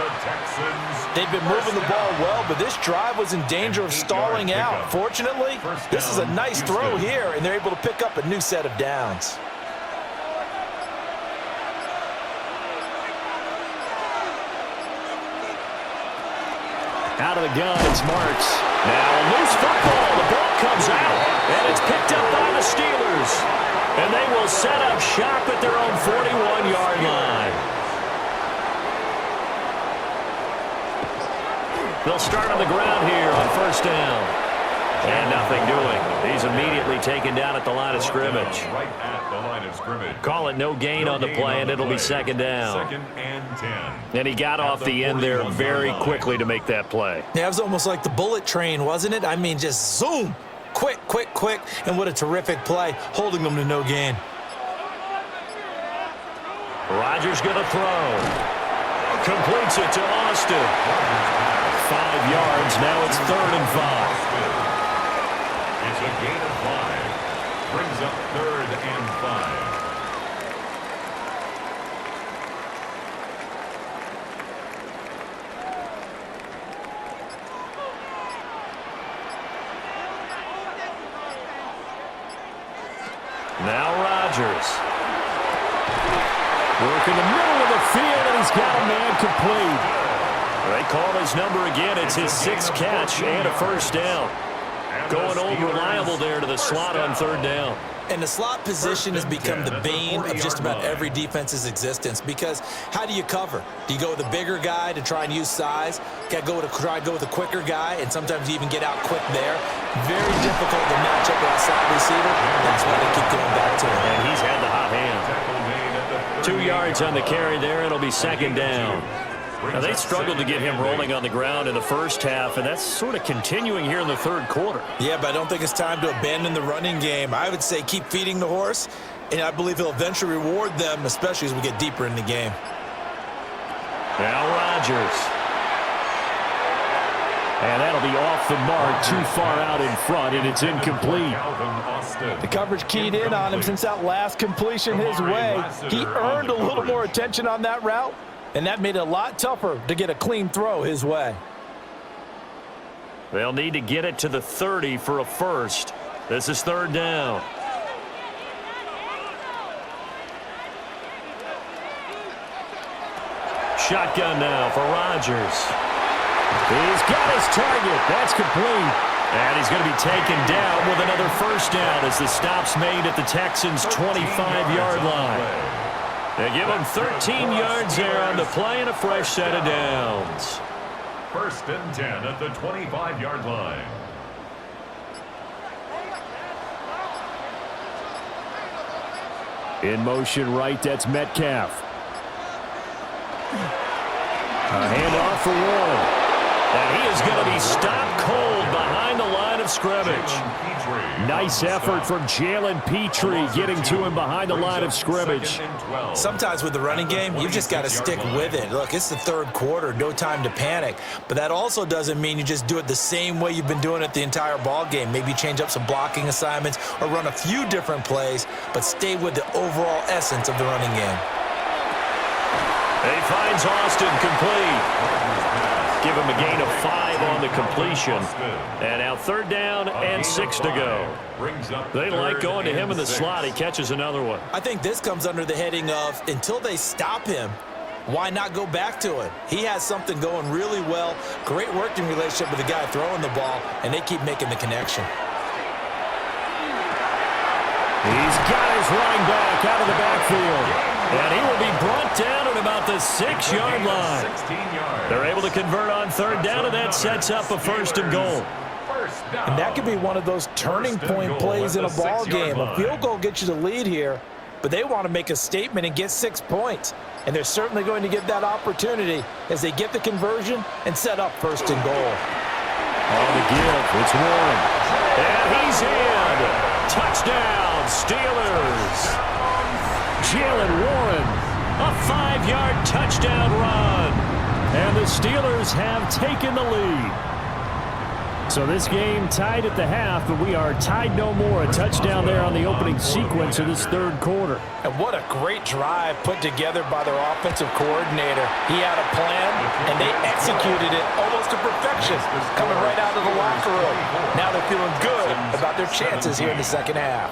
They've been moving the ball well, but this drive was in danger of stalling out. Fortunately, this is a nice throw here, and they're able to pick up a new set of downs. Out of the gun, it's Marks. Now a loose football. The ball comes out, and it's picked up by the Steelers. And they will set up shop at their own 41-yard line. They'll start on the ground here on 1st down. And nothing doing. He's immediately taken down at the line of scrimmage. Right at the line of scrimmage. Call it no gain on the play, and it'll be 2nd down. 2nd and 10. And he got off the end there very quickly to make that play. Yeah, it was almost like the bullet train, wasn't it? I mean, just zoom. Quick, quick, quick, and what a terrific play, holding them to no gain. Rodgers going to throw. Completes it to Austin. 5 yards, now it's 3rd and 5. It's a gain of 5. Brings up 3rd and 5. Now Rodgers. Work in the middle of the field, and he's got a man complete. They call his number again. It's his 6th catch and a 1st down. Going old reliable there to the slot on 3rd down. And the slot position has become the bane of just about every defense's existence, because how do you cover? Do you go with a bigger guy to try and use size? Got to try to go with a quicker guy, and sometimes you even get out quick there. Very difficult to match up with a slot receiver. That's why they keep going back to him. And he's had the hot hand. 2 yards on the carry there. It'll be 2nd down. Now, they struggled to get him rolling on the ground in the 1st half, and that's sort of continuing here in the 3rd quarter. Yeah, but I don't think it's time to abandon the running game. I would say keep feeding the horse, and I believe he'll eventually reward them, especially as we get deeper in the game. Now Rodgers. And that'll be off the mark, too far out in front, and it's incomplete. The coverage keyed in on him since that last completion his way. He earned a little more attention on that route, and that made it a lot tougher to get a clean throw his way. They'll need to get it to the 30 for a 1st. This is 3rd down. Shotgun now for Rodgers. He's got his target. That's complete. And he's going to be taken down with another 1st down as the stop's made at the Texans' 25-yard line. They give him 13 yards there on the play and a fresh set of downs. 1st and 10 at the 25-yard line. In motion right, that's Metcalf. A handoff for one. And he is going to be stopped cold behind the line of scrimmage. Nice effort from Jalen Petrie getting to him behind the line of scrimmage. Sometimes with the running game, you've just got to stick with it. Look, it's the 3rd quarter, no time to panic. But that also doesn't mean you just do it the same way you've been doing it the entire ball game. Maybe change up some blocking assignments or run a few different plays, but stay with the overall essence of the running game. He finds Austin complete. Give him a gain of 5 on the completion. And now 3rd down and 6 to go. They like going to him in the slot. He catches another one. I think this comes under the heading of until they stop him, why not go back to it? He has something going really well. Great working relationship with the guy throwing the ball, and they keep making the connection. He's got his running back out of the backfield. And he will be brought down at about the 6-yard line. They're able to convert on 3rd down, and that sets up a 1st and goal. And that could be one of those turning point plays in a ball game. A field goal gets you the lead here, but they want to make a statement and get 6 points. And they're certainly going to get that opportunity as they get the conversion and set up 1st and goal. On the give, it's Warren. And he's in. Touchdown, Steelers. Jalen Warren, a 5-yard touchdown run. And the Steelers have taken the lead. So this game tied at the half, but we are tied no more. A touchdown there on the opening sequence of this 3rd quarter. And what a great drive put together by their offensive coordinator. He had a plan, and they executed it almost to perfection, coming right out of the locker room. Now they're feeling good about their chances here in the 2nd half.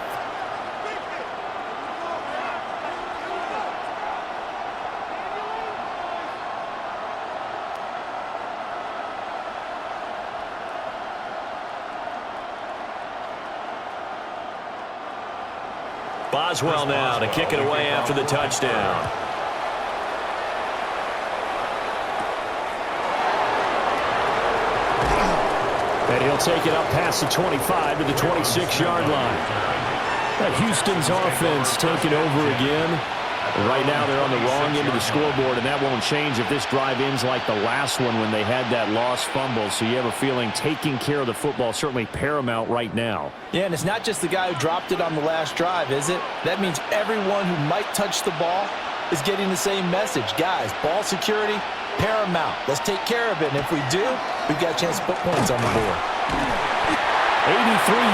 Boswell now to kick it away after the touchdown. And he'll take it up past the 25 to the 26-yard line. Houston's offense taking over again. Right now they're on the wrong end of the scoreboard, and that won't change if this drive ends like the last one when they had that lost fumble. So you have a feeling taking care of the football is certainly paramount right now. Yeah, and it's not just the guy who dropped it on the last drive, is it? That means everyone who might touch the ball is getting the same message. Guys, ball security, paramount. Let's take care of it, and if we do, we've got a chance to put points on the board. 83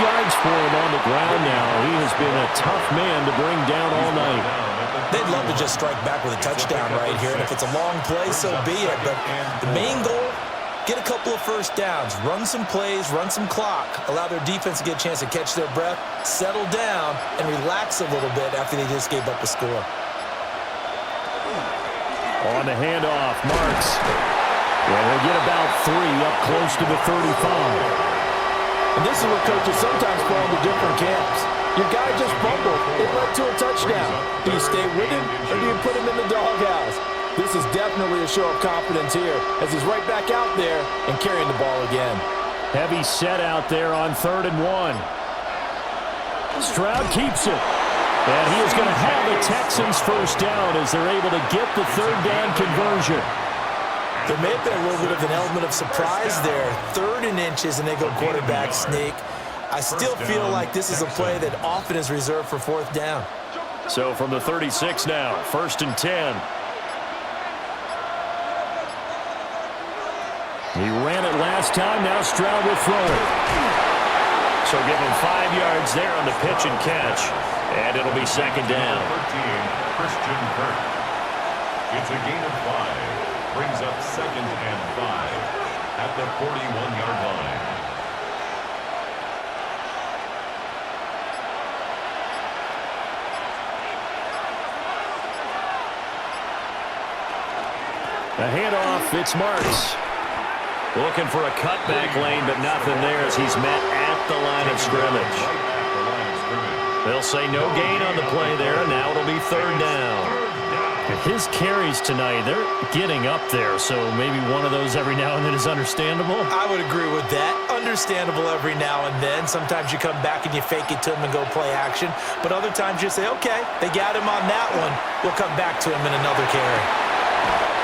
yards for him on the ground now. He has been a tough man to bring down all night. They'd love to just strike back with a touchdown right here, and if it's a long play, so be it. But the main goal, get a couple of 1st downs, run some plays, run some clock, allow their defense to get a chance to catch their breath, settle down, and relax a little bit after they just gave up a score. On the handoff, Marks. Well, he'll get about 3 up close to the 35. And this is where coaches sometimes fall into different camps. Your guy just fumbled. It led to a touchdown. Do you stay with him or do you put him in the doghouse? This is definitely a show of confidence here as he's right back out there and carrying the ball again. Heavy set out there on 3rd and 1. Stroud keeps it. And he is going to have the Texans 1st down as they're able to get the 3rd down conversion. There may have been a little bit of an element of surprise there. 3rd and inches, and they go quarterback sneak. I still feel like this is a play that often is reserved for 4th down. So from the 36 now, 1st and 10. He ran it last time. Now Stroud will throw it. So give him 5 yards there on the pitch and catch. And it'll be 2nd down. 13, Christian Kirk. It's a gain of 5. Brings up 2nd and 5 at the 41-yard line. The handoff, it's Marks. Looking for a cutback lane, but nothing there as he's met at the line of scrimmage. They'll say no gain on the play there, and now it'll be 3rd down. His carries tonight, they're getting up there, so maybe one of those every now and then is understandable. I would agree with that. Understandable every now and then. Sometimes you come back and you fake it to him and go play action, but other times you say, okay, they got him on that one. We'll come back to him in another carry.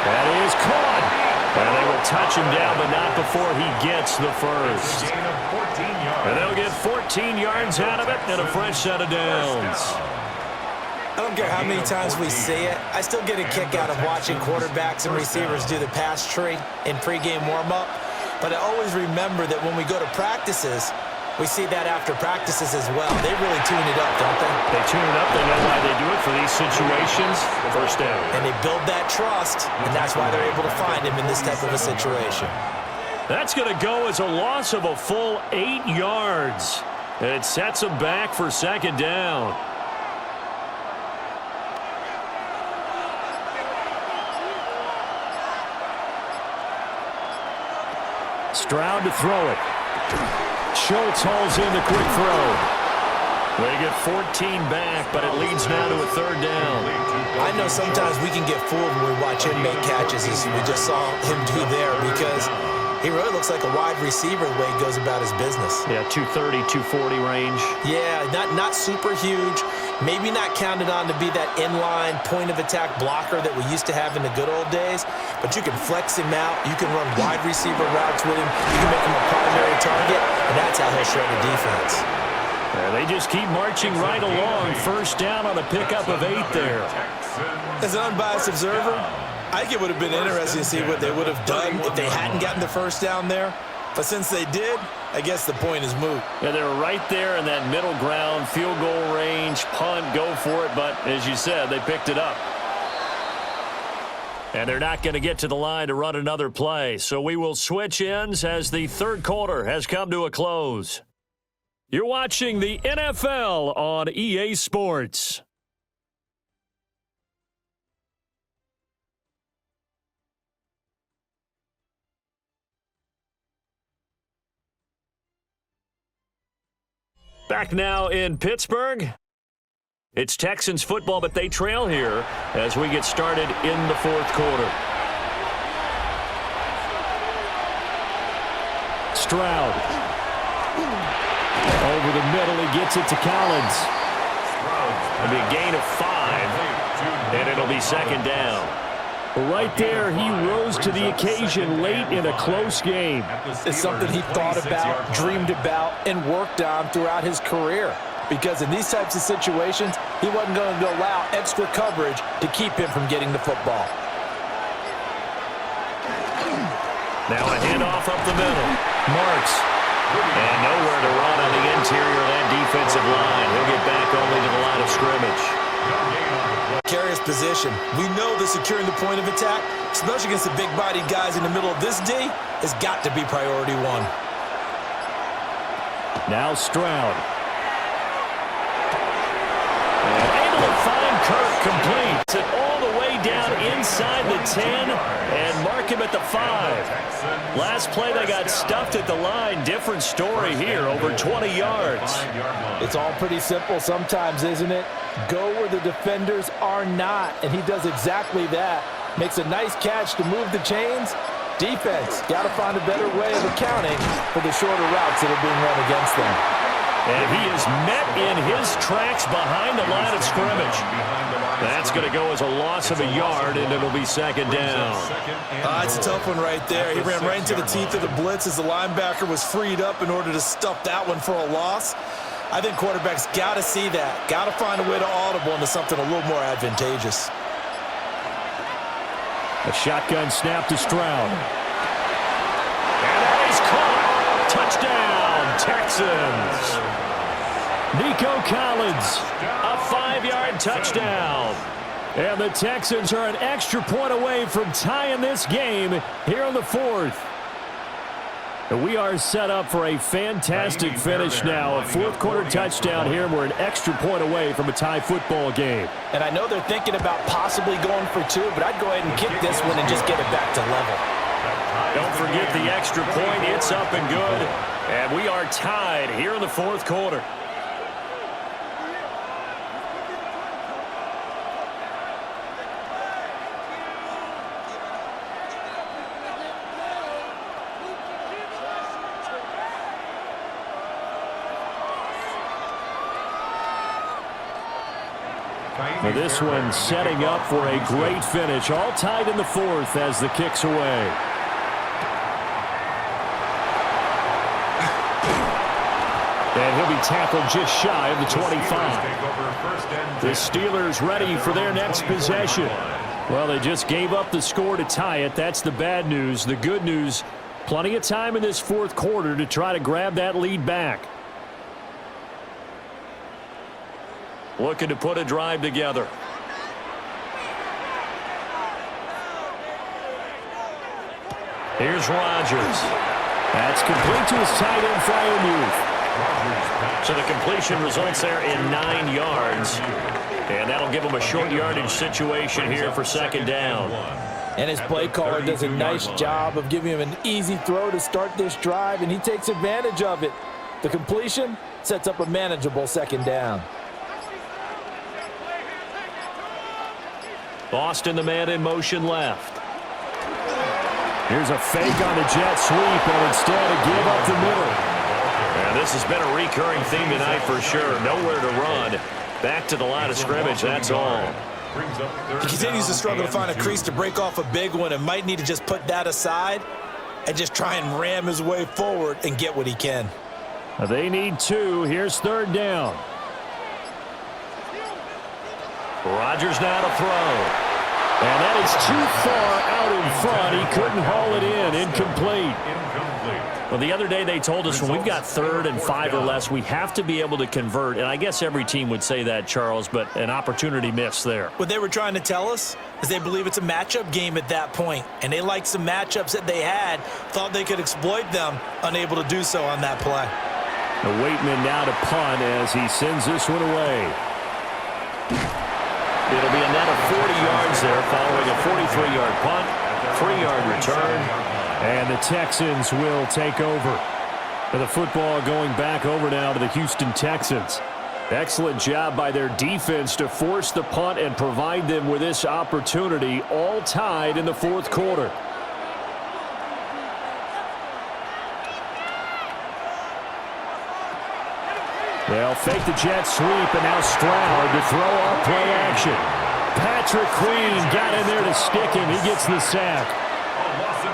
That is caught. And they will touch him down, but not before he gets the 1st. And they'll get 14 yards out of it and a fresh set of downs. I don't care how many times we see it. I still get a kick out of watching quarterbacks and receivers do the pass tree in pregame warm-up. But I always remember that when we go to practices, We see that after practices as well. They really tune it up, don't they? They tune it up. They know why they do it for these situations. First down. And they build that trust, and that's why they're able to find him in this type of a situation. That's going to go as a loss of a full 8 yards. And it sets them back for second down. Stroud to throw it. Schultz hauls in the quick throw. They get 14 back, but it leads now to a third down. I know sometimes we can get fooled when we watch him make catches, as we just saw him do there, because he really looks like a wide receiver the way he goes about his business. Yeah, 230, 240 range. Yeah, not super huge. Maybe not counted on to be that inline point-of-attack blocker that we used to have in the good old days, but you can flex him out. You can run wide receiver routes with him. You can make him a primary target, and that's how he'll shred the defense. Yeah, they just keep marching right along. First down on a pickup of 8 there. As an unbiased observer, I think it would have been interesting to see what they would have done if they hadn't gotten the first down there. But since they did, I guess the point is moot. Yeah, they were right there in that middle ground, field goal range, punt, go for it. But as you said, they picked it up. And they're not going to get to the line to run another play. So we will switch ends as the third quarter has come to a close. You're watching the NFL on EA Sports. Back now in Pittsburgh. It's Texans football, but they trail here as we get started in the fourth quarter. Stroud. Over the middle, he gets it to Collins. It'll be a gain of 5, and it'll be second down. Right there, he rose to the occasion late in a close game. It's something he thought about, dreamed about, and worked on throughout his career. Because in these types of situations, he wasn't going to allow extra coverage to keep him from getting the football. Now a handoff up the middle. Marks. And nowhere to run on the interior of that defensive line. He'll get back only to the line of scrimmage. Carries position. We know that securing the point of attack, especially against the big-bodied guys in the middle of this D, has got to be priority one. Now Stroud. And able to find Kirk complete. It all the way down inside the 10 and mark him at the 5. Last play they got stuffed at the line. Different story here, over 20 yards. It's all pretty simple sometimes, isn't it? Go where the defenders are not, and he does exactly that. Makes a nice catch to move the chains. Defense, got to find a better way of accounting for the shorter routes that are being run against them. And he is met in his tracks behind the line of scrimmage. That's going to go as a loss of a yard, and it'll be second down. It's a tough one right there. He ran right into the teeth of the blitz as the linebacker was freed up in order to stuff that one for a loss. I think quarterbacks got to see that. Got to find a way to audible into something a little more advantageous. A shotgun snap to Stroud. And that is caught. Touchdown, Texans. Nico Collins, a 5-yard touchdown. And the Texans are an extra point away from tying this game here in the fourth. And we are set up for a fantastic finish now. A fourth-quarter touchdown here, and we're an extra point away from a tie football game. And I know they're thinking about possibly going for 2, but I'd go ahead and kick this one and just get it back to level. Don't forget the extra point. It's up and good. And we are tied here in the fourth quarter. Now this one setting up for a great finish. All tied in the fourth as the kick's away. And he'll be tackled just shy of the 25. The Steelers ready for their next possession. Well, they just gave up the score to tie it. That's the bad news. The good news, plenty of time in this fourth quarter to try to grab that lead back. looking to put a drive together. Here's Rodgers. That's complete to his tight end, Freiermuth. So the completion results there in 9 yards. And that'll give him a short yardage situation here for second down. And his play caller does a nice job of giving him an easy throw to start this drive, and he takes advantage of it. The completion sets up a manageable second down. Boston, the man in motion left. Here's a fake on the jet sweep, and instead a give up the middle. And this has been a recurring theme tonight for sure. Nowhere to run. Back to the line of scrimmage, that's all. He continues to struggle to find a crease to break off a big one and might need to just put that aside and just try and ram his way forward and get what he can. They need 2. Here's third down. Rodgers now to throw. And that is too far out in front. He couldn't haul it in. Incomplete. Well, the other day they told us when we've got 3rd and 5 or less, we have to be able to convert. And I guess every team would say that, Charles, but an opportunity missed there. What they were trying to tell us is they believe it's a matchup game at that point. And they liked some matchups that they had, thought they could exploit them, unable to do so on that play. The Waitman now to punt as he sends this one away. It'll be a net of 40 yards there following a 43-yard punt, 3-yard return. And the Texans will take over. And the football going back over now to the Houston Texans. Excellent job by their defense to force the punt and provide them with this opportunity, all tied in the 4th quarter. They'll fake the jet sweep, and now Stroud to throw off play action. Patrick Queen got in there to stick him. He gets the sack.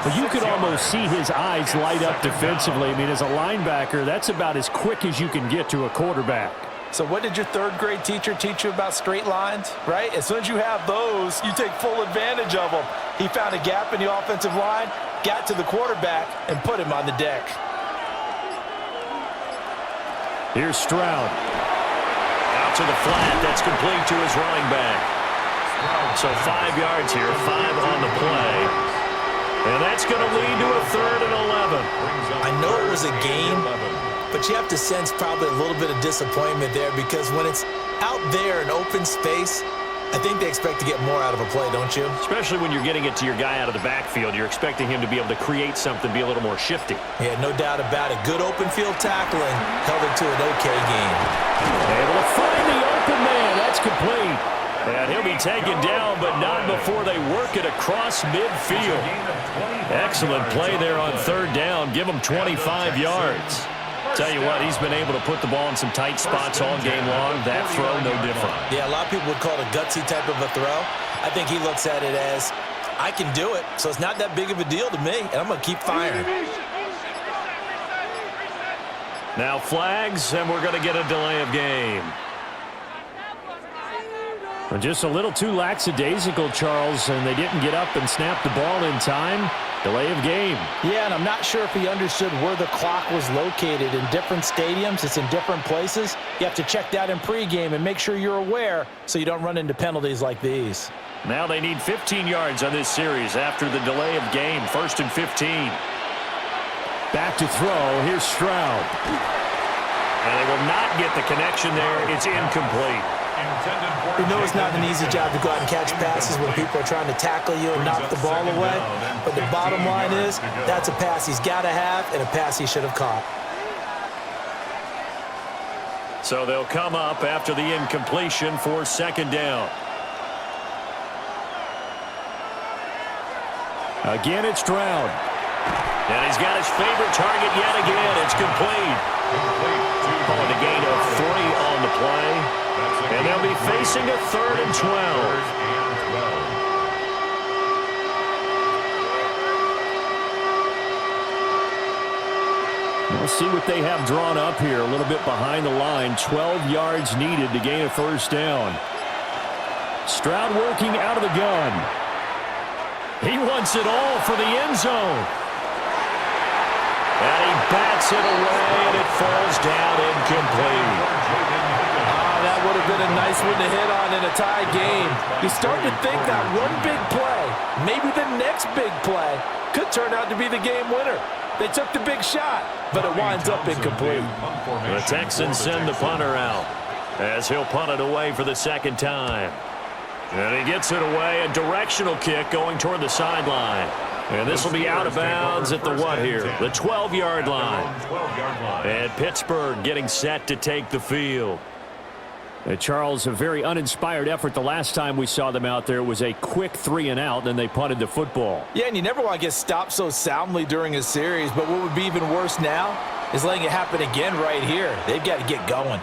But you could almost see his eyes light up defensively. I mean, as a linebacker, that's about as quick as you can get to a quarterback. So what did your 3rd grade teacher teach you about straight lines, right? As soon as you have those, you take full advantage of them. He found a gap in the offensive line, got to the quarterback, and put him on the deck. Here's Stroud. Out to the flat. That's complete to his running back. So 5 yards here, 5 on the play. And that's going to lead to a 3rd and 11. I know it was a game, but you have to sense probably a little bit of disappointment there because when it's out there in open space, I think they expect to get more out of a play, don't you? Especially when you're getting it to your guy out of the backfield. You're expecting him to be able to create something, be a little more shifty. Yeah, no doubt about it. Good open field tackling held it to an okay game. Able to find the open man. That's complete. And he'll be taken down, but not before they work it across midfield. Excellent play there on 3rd down. Give him 25 yards. Tell you what, he's been able to put the ball in some tight spots all game long. That throw, no different. Yeah, a lot of people would call it a gutsy type of a throw. I think he looks at it as, I can do it, so it's not that big of a deal to me, and I'm going to keep firing. Now flags, and we're going to get a delay of game. Just a little too lackadaisical, Charles, and they didn't get up and snap the ball in time. Delay of game. Yeah, and I'm not sure if he understood where the clock was located. In different stadiums, it's in different places. You have to check that in pregame and make sure you're aware so you don't run into penalties like these. Now they need 15 yards on this series after the delay of game. 1st and 15. Back to throw. Here's Stroud. And they will not get the connection there. It's incomplete. We know it's not an easy job to go out and catch passes when people are trying to tackle you and knock the ball away. But the bottom line is that's a pass he's got to have and a pass he should have caught. So they'll come up after the incompletion for 2nd down. Again, it's Stroud. And he's got his favorite target yet again. It's complete. Calling a gain of 3 on the play. And they'll be facing a 3rd and 12. We'll see what they have drawn up here. A little bit behind the line. 12 yards needed to gain a 1st down. Stroud working out of the gun. He wants it all for the end zone. And he bats it away, and it falls down incomplete. That would have been a nice one to hit on in a tie game. You start to think that one big play, maybe the next big play, could turn out to be the game winner. They took the big shot, but it winds up incomplete. The Texans send the punter out as he'll punt it away for the second time. And he gets it away, a directional kick going toward the sideline. And this will be out of bounds at the what here? The 12-yard line. And Pittsburgh getting set to take the field. Charles, a very uninspired effort the last time we saw them out there. It was a quick 3-and-out, and then they punted the football. Yeah, and you never want to get stopped so soundly during a series, but what would be even worse now is letting it happen again right here. They've got to get going.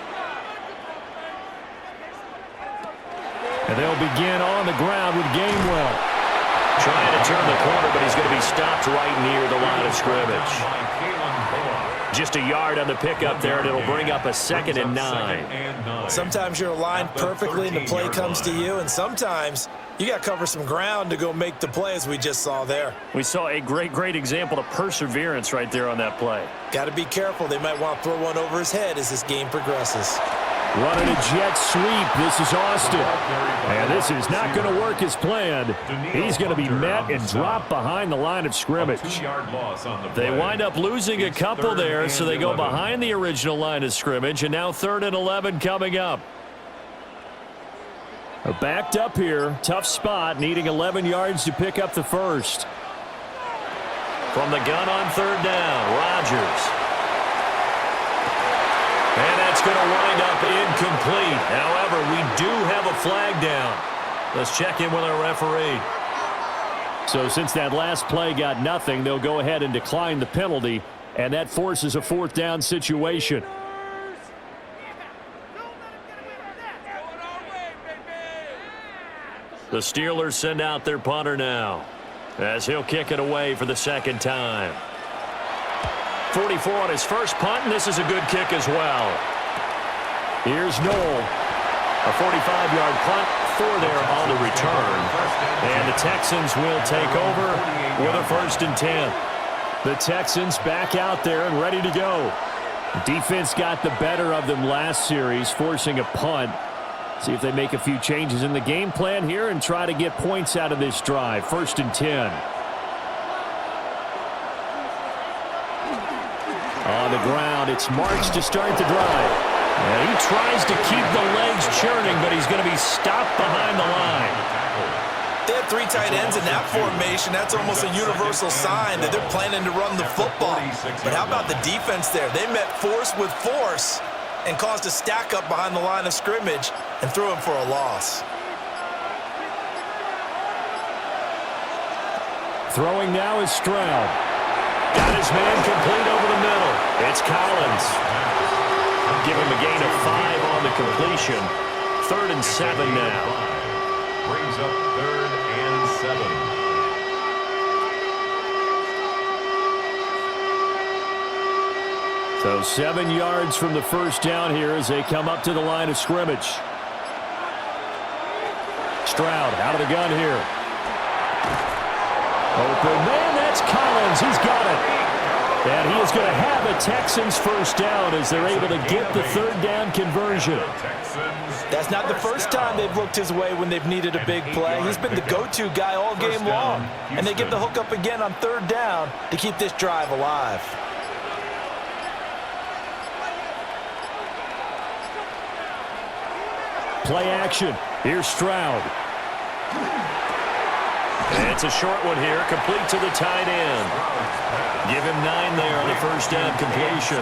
And they'll begin on the ground with Gainwell. Trying to turn the corner, but he's going to be stopped right near the line of scrimmage. Just a yard on the pickup there, and it'll bring up a 2nd and 9. Sometimes you're aligned perfectly and the play comes to you, and sometimes you got to cover some ground to go make the play, as we just saw there. We saw a great example of perseverance right there on that play. Got to be careful. They might want to throw one over his head as this game progresses. Running a jet sweep. This is Austin. And this is not going to work as planned. He's going to be met and dropped behind the line of scrimmage. They wind up losing a couple there, so they go behind the original line of scrimmage, and now 3rd and 11 coming up. Backed up here. Tough spot, needing 11 yards to pick up the first. From the gun on 3rd down, Rodgers. And that's going to wind up incomplete. However, we do have a flag down. Let's check in with our referee. So since that last play got nothing, they'll go ahead and decline the penalty, and that forces a 4th down situation. The Steelers send out their punter now as he'll kick it away for the 2nd time. 44 on his first punt, and this is a good kick as well. Here's Noel. A 45-yard punt, 4 there on the return. And the Texans will take over with a 1st and 10. The Texans back out there and ready to go. Defense got the better of them last series, forcing a punt. See if they make a few changes in the game plan here and try to get points out of this drive. 1st and 10. On the ground, it's Marks to start the drive. And he tries to keep the legs churning, but he's going to be stopped behind the line. They have 3 tight ends in that formation. That's almost a universal sign that they're planning to run the football. But how about the defense there? They met force with force and caused a stack up behind the line of scrimmage and threw him for a loss. Throwing now is Stroud. Got his man complete over the middle. It's Collins. Give him a gain of 5 on the completion. 3rd and 7 now. Brings up 3rd and 7. So 7 yards from the 1st down here as they come up to the line of scrimmage. Stroud out of the gun here. Open man, that's Collins. He's got it. And he is going to have a Texans 1st down as they're able to get the 3rd down conversion. That's not the first time they've looked his way when they've needed a big play. He's been the go-to guy all game long. And they get the hook up again on 3rd down to keep this drive alive. Play action. Here's Stroud. And it's a short one here, complete to the tight end. Give him 9 there on the 1st down completion.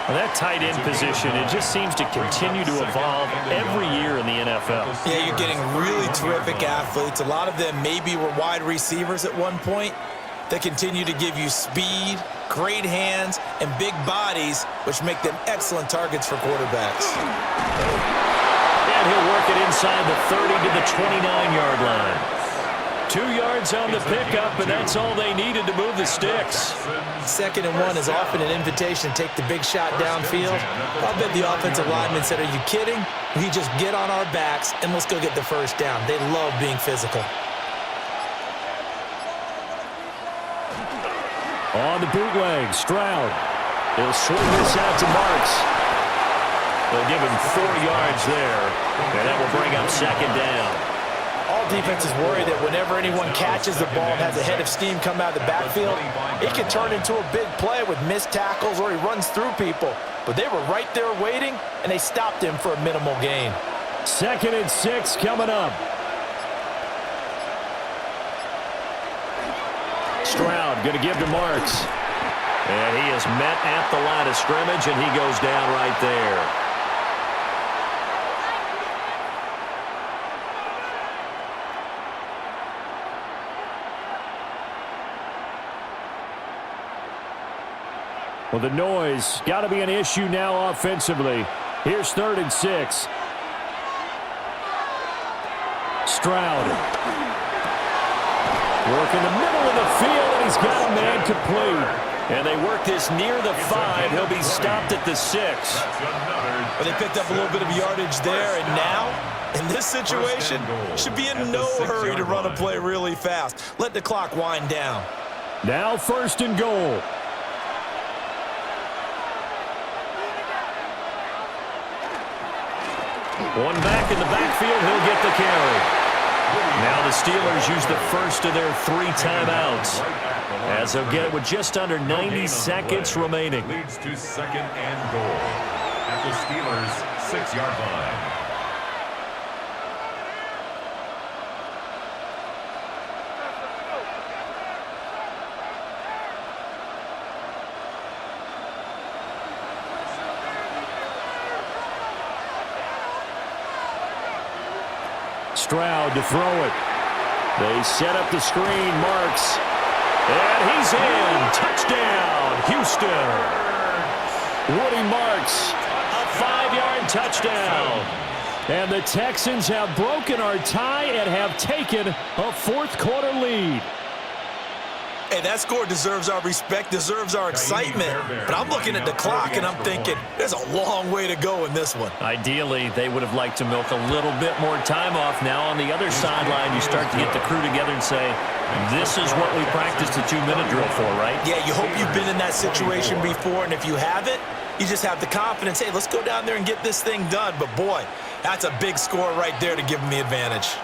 Well, that tight end position, it just seems to continue to evolve every year in the NFL. Yeah, you're getting really terrific athletes. A lot of them maybe were wide receivers at one point. They continue to give you speed, great hands, and big bodies, which make them excellent targets for quarterbacks. And he'll work it inside the 30 to the 29-yard line. 2 yards on the pickup, and that's all they needed to move the sticks. 2nd and 1 is often an invitation to take the big shot downfield. I'll bet the offensive lineman said, "Are you kidding? We just get on our backs and let's go get the 1st down." They love being physical. On the bootleg, Stroud. He'll swing this out to Marks. They'll give him 4 yards there, and that will bring up second down. All defenses worry that whenever anyone catches the ball and has a head of steam come out of the backfield, it can turn into a big play with missed tackles or he runs through people. But they were right there waiting, and they stopped him for a minimal gain. 2nd and 6 coming up. Stroud going to give to Marks. And he is met at the line of scrimmage, and he goes down right there. Well, the noise got to be an issue now offensively. Here's 3rd and 6. Stroud. Working the middle of the field, and he's got a man complete. And they work this near the 5. He'll be stopped at the 6. But they picked up a little bit of yardage there, and now, in this situation, should be in no hurry to run a play really fast. Let the clock wind down. Now 1st and goal. One back in the backfield, he'll get the carry. Now the Steelers use the first of their 3 timeouts, as they'll get it with just under 90 seconds remaining. Leads to 2nd and goal at the Steelers' 6-yard line. Stroud to throw it. They set up the screen. Marks. And he's in. Touchdown, Houston. Woody Marks. A 5-yard touchdown. And the Texans have broken our tie and have taken a 4th quarter lead. Hey, that score deserves our respect, deserves our excitement. But I'm looking at the clock, and I'm thinking there's a long way to go in this one. Ideally, they would have liked to milk a little bit more time off. Now on the other sideline, you start to get the crew together and say, this is what we practiced the 2-minute drill for, right? Yeah, you hope you've been in that situation before, and if you haven't, you just have the confidence, hey, let's go down there and get this thing done. But, boy, that's a big score right there to give them the advantage.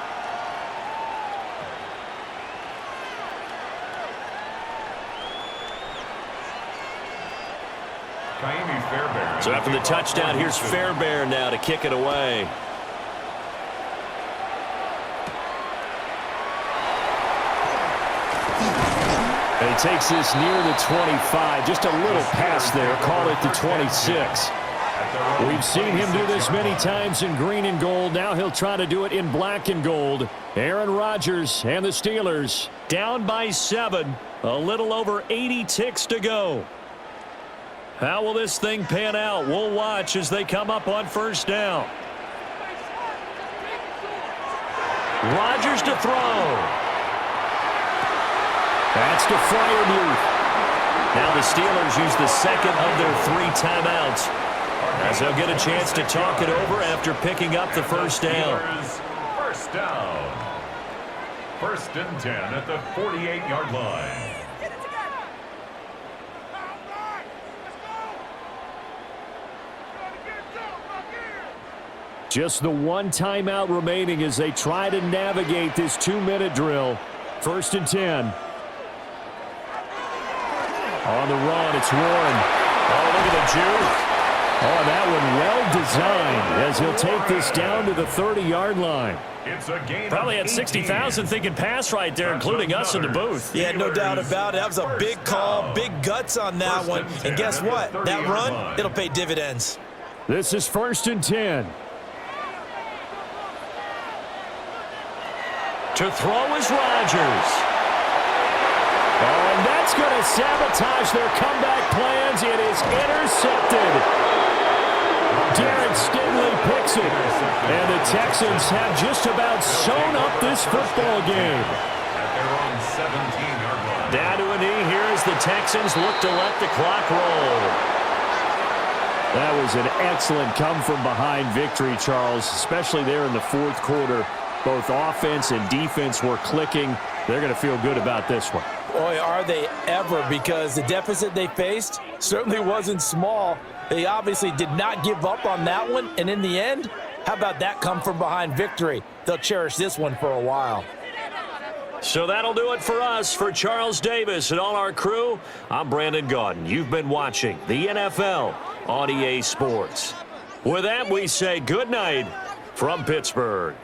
So after the touchdown, here's Fairbairn now to kick it away. And he takes this near the 25. Just a little pass there. Call it the 26. We've seen him do this many times in green and gold. Now he'll try to do it in black and gold. Aaron Rodgers and the Steelers down by 7. A little over 80 ticks to go. How will this thing pan out? We'll watch as they come up on 1st down. Rodgers to throw. That's to Freiermuth. Now the Steelers use the 2nd of their 3 timeouts, as they'll get a chance to talk it over after picking up the 1st down. 1st down. 1st and 10 at the 48-yard line. Just the 1 timeout remaining as they try to navigate this 2-minute drill. 1st and 10. On the run, it's Warren. Oh, look at the juke. Oh, that one well designed as he'll take this down to the 30-yard line. It's a game. Probably had 60,000 thinking pass right there, including us in the booth. Yeah, no doubt about it. That was a big call, big guts on that one. And guess what? That run, it'll pay dividends. This is 1st and 10. To throw is Rodgers. Oh, and that's going to sabotage their comeback plans. It is intercepted. Derek Stingley picks it. And the Texans have just about sewn up this football game. Down to a knee here as the Texans look to let the clock roll. That was an excellent come-from-behind victory, Charles, especially there in the 4th quarter. Both offense and defense were clicking. They're going to feel good about this one. Boy, are they ever, because the deficit they faced certainly wasn't small. They obviously did not give up on that one, and in the end, how about that come from behind victory? They'll cherish this one for a while. So that'll do it for us. For Charles Davis and all our crew, I'm Brandon Gaudin. You've been watching the NFL on EA Sports. With that, we say good night from Pittsburgh.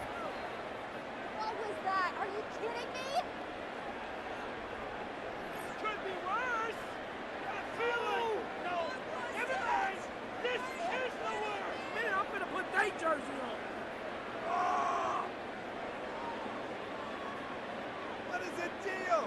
What was that? Are you kidding me? This could be worse. I feel it. No. Everybody, this is the worst. Man, I'm going to put that jersey on. Oh. What is the deal?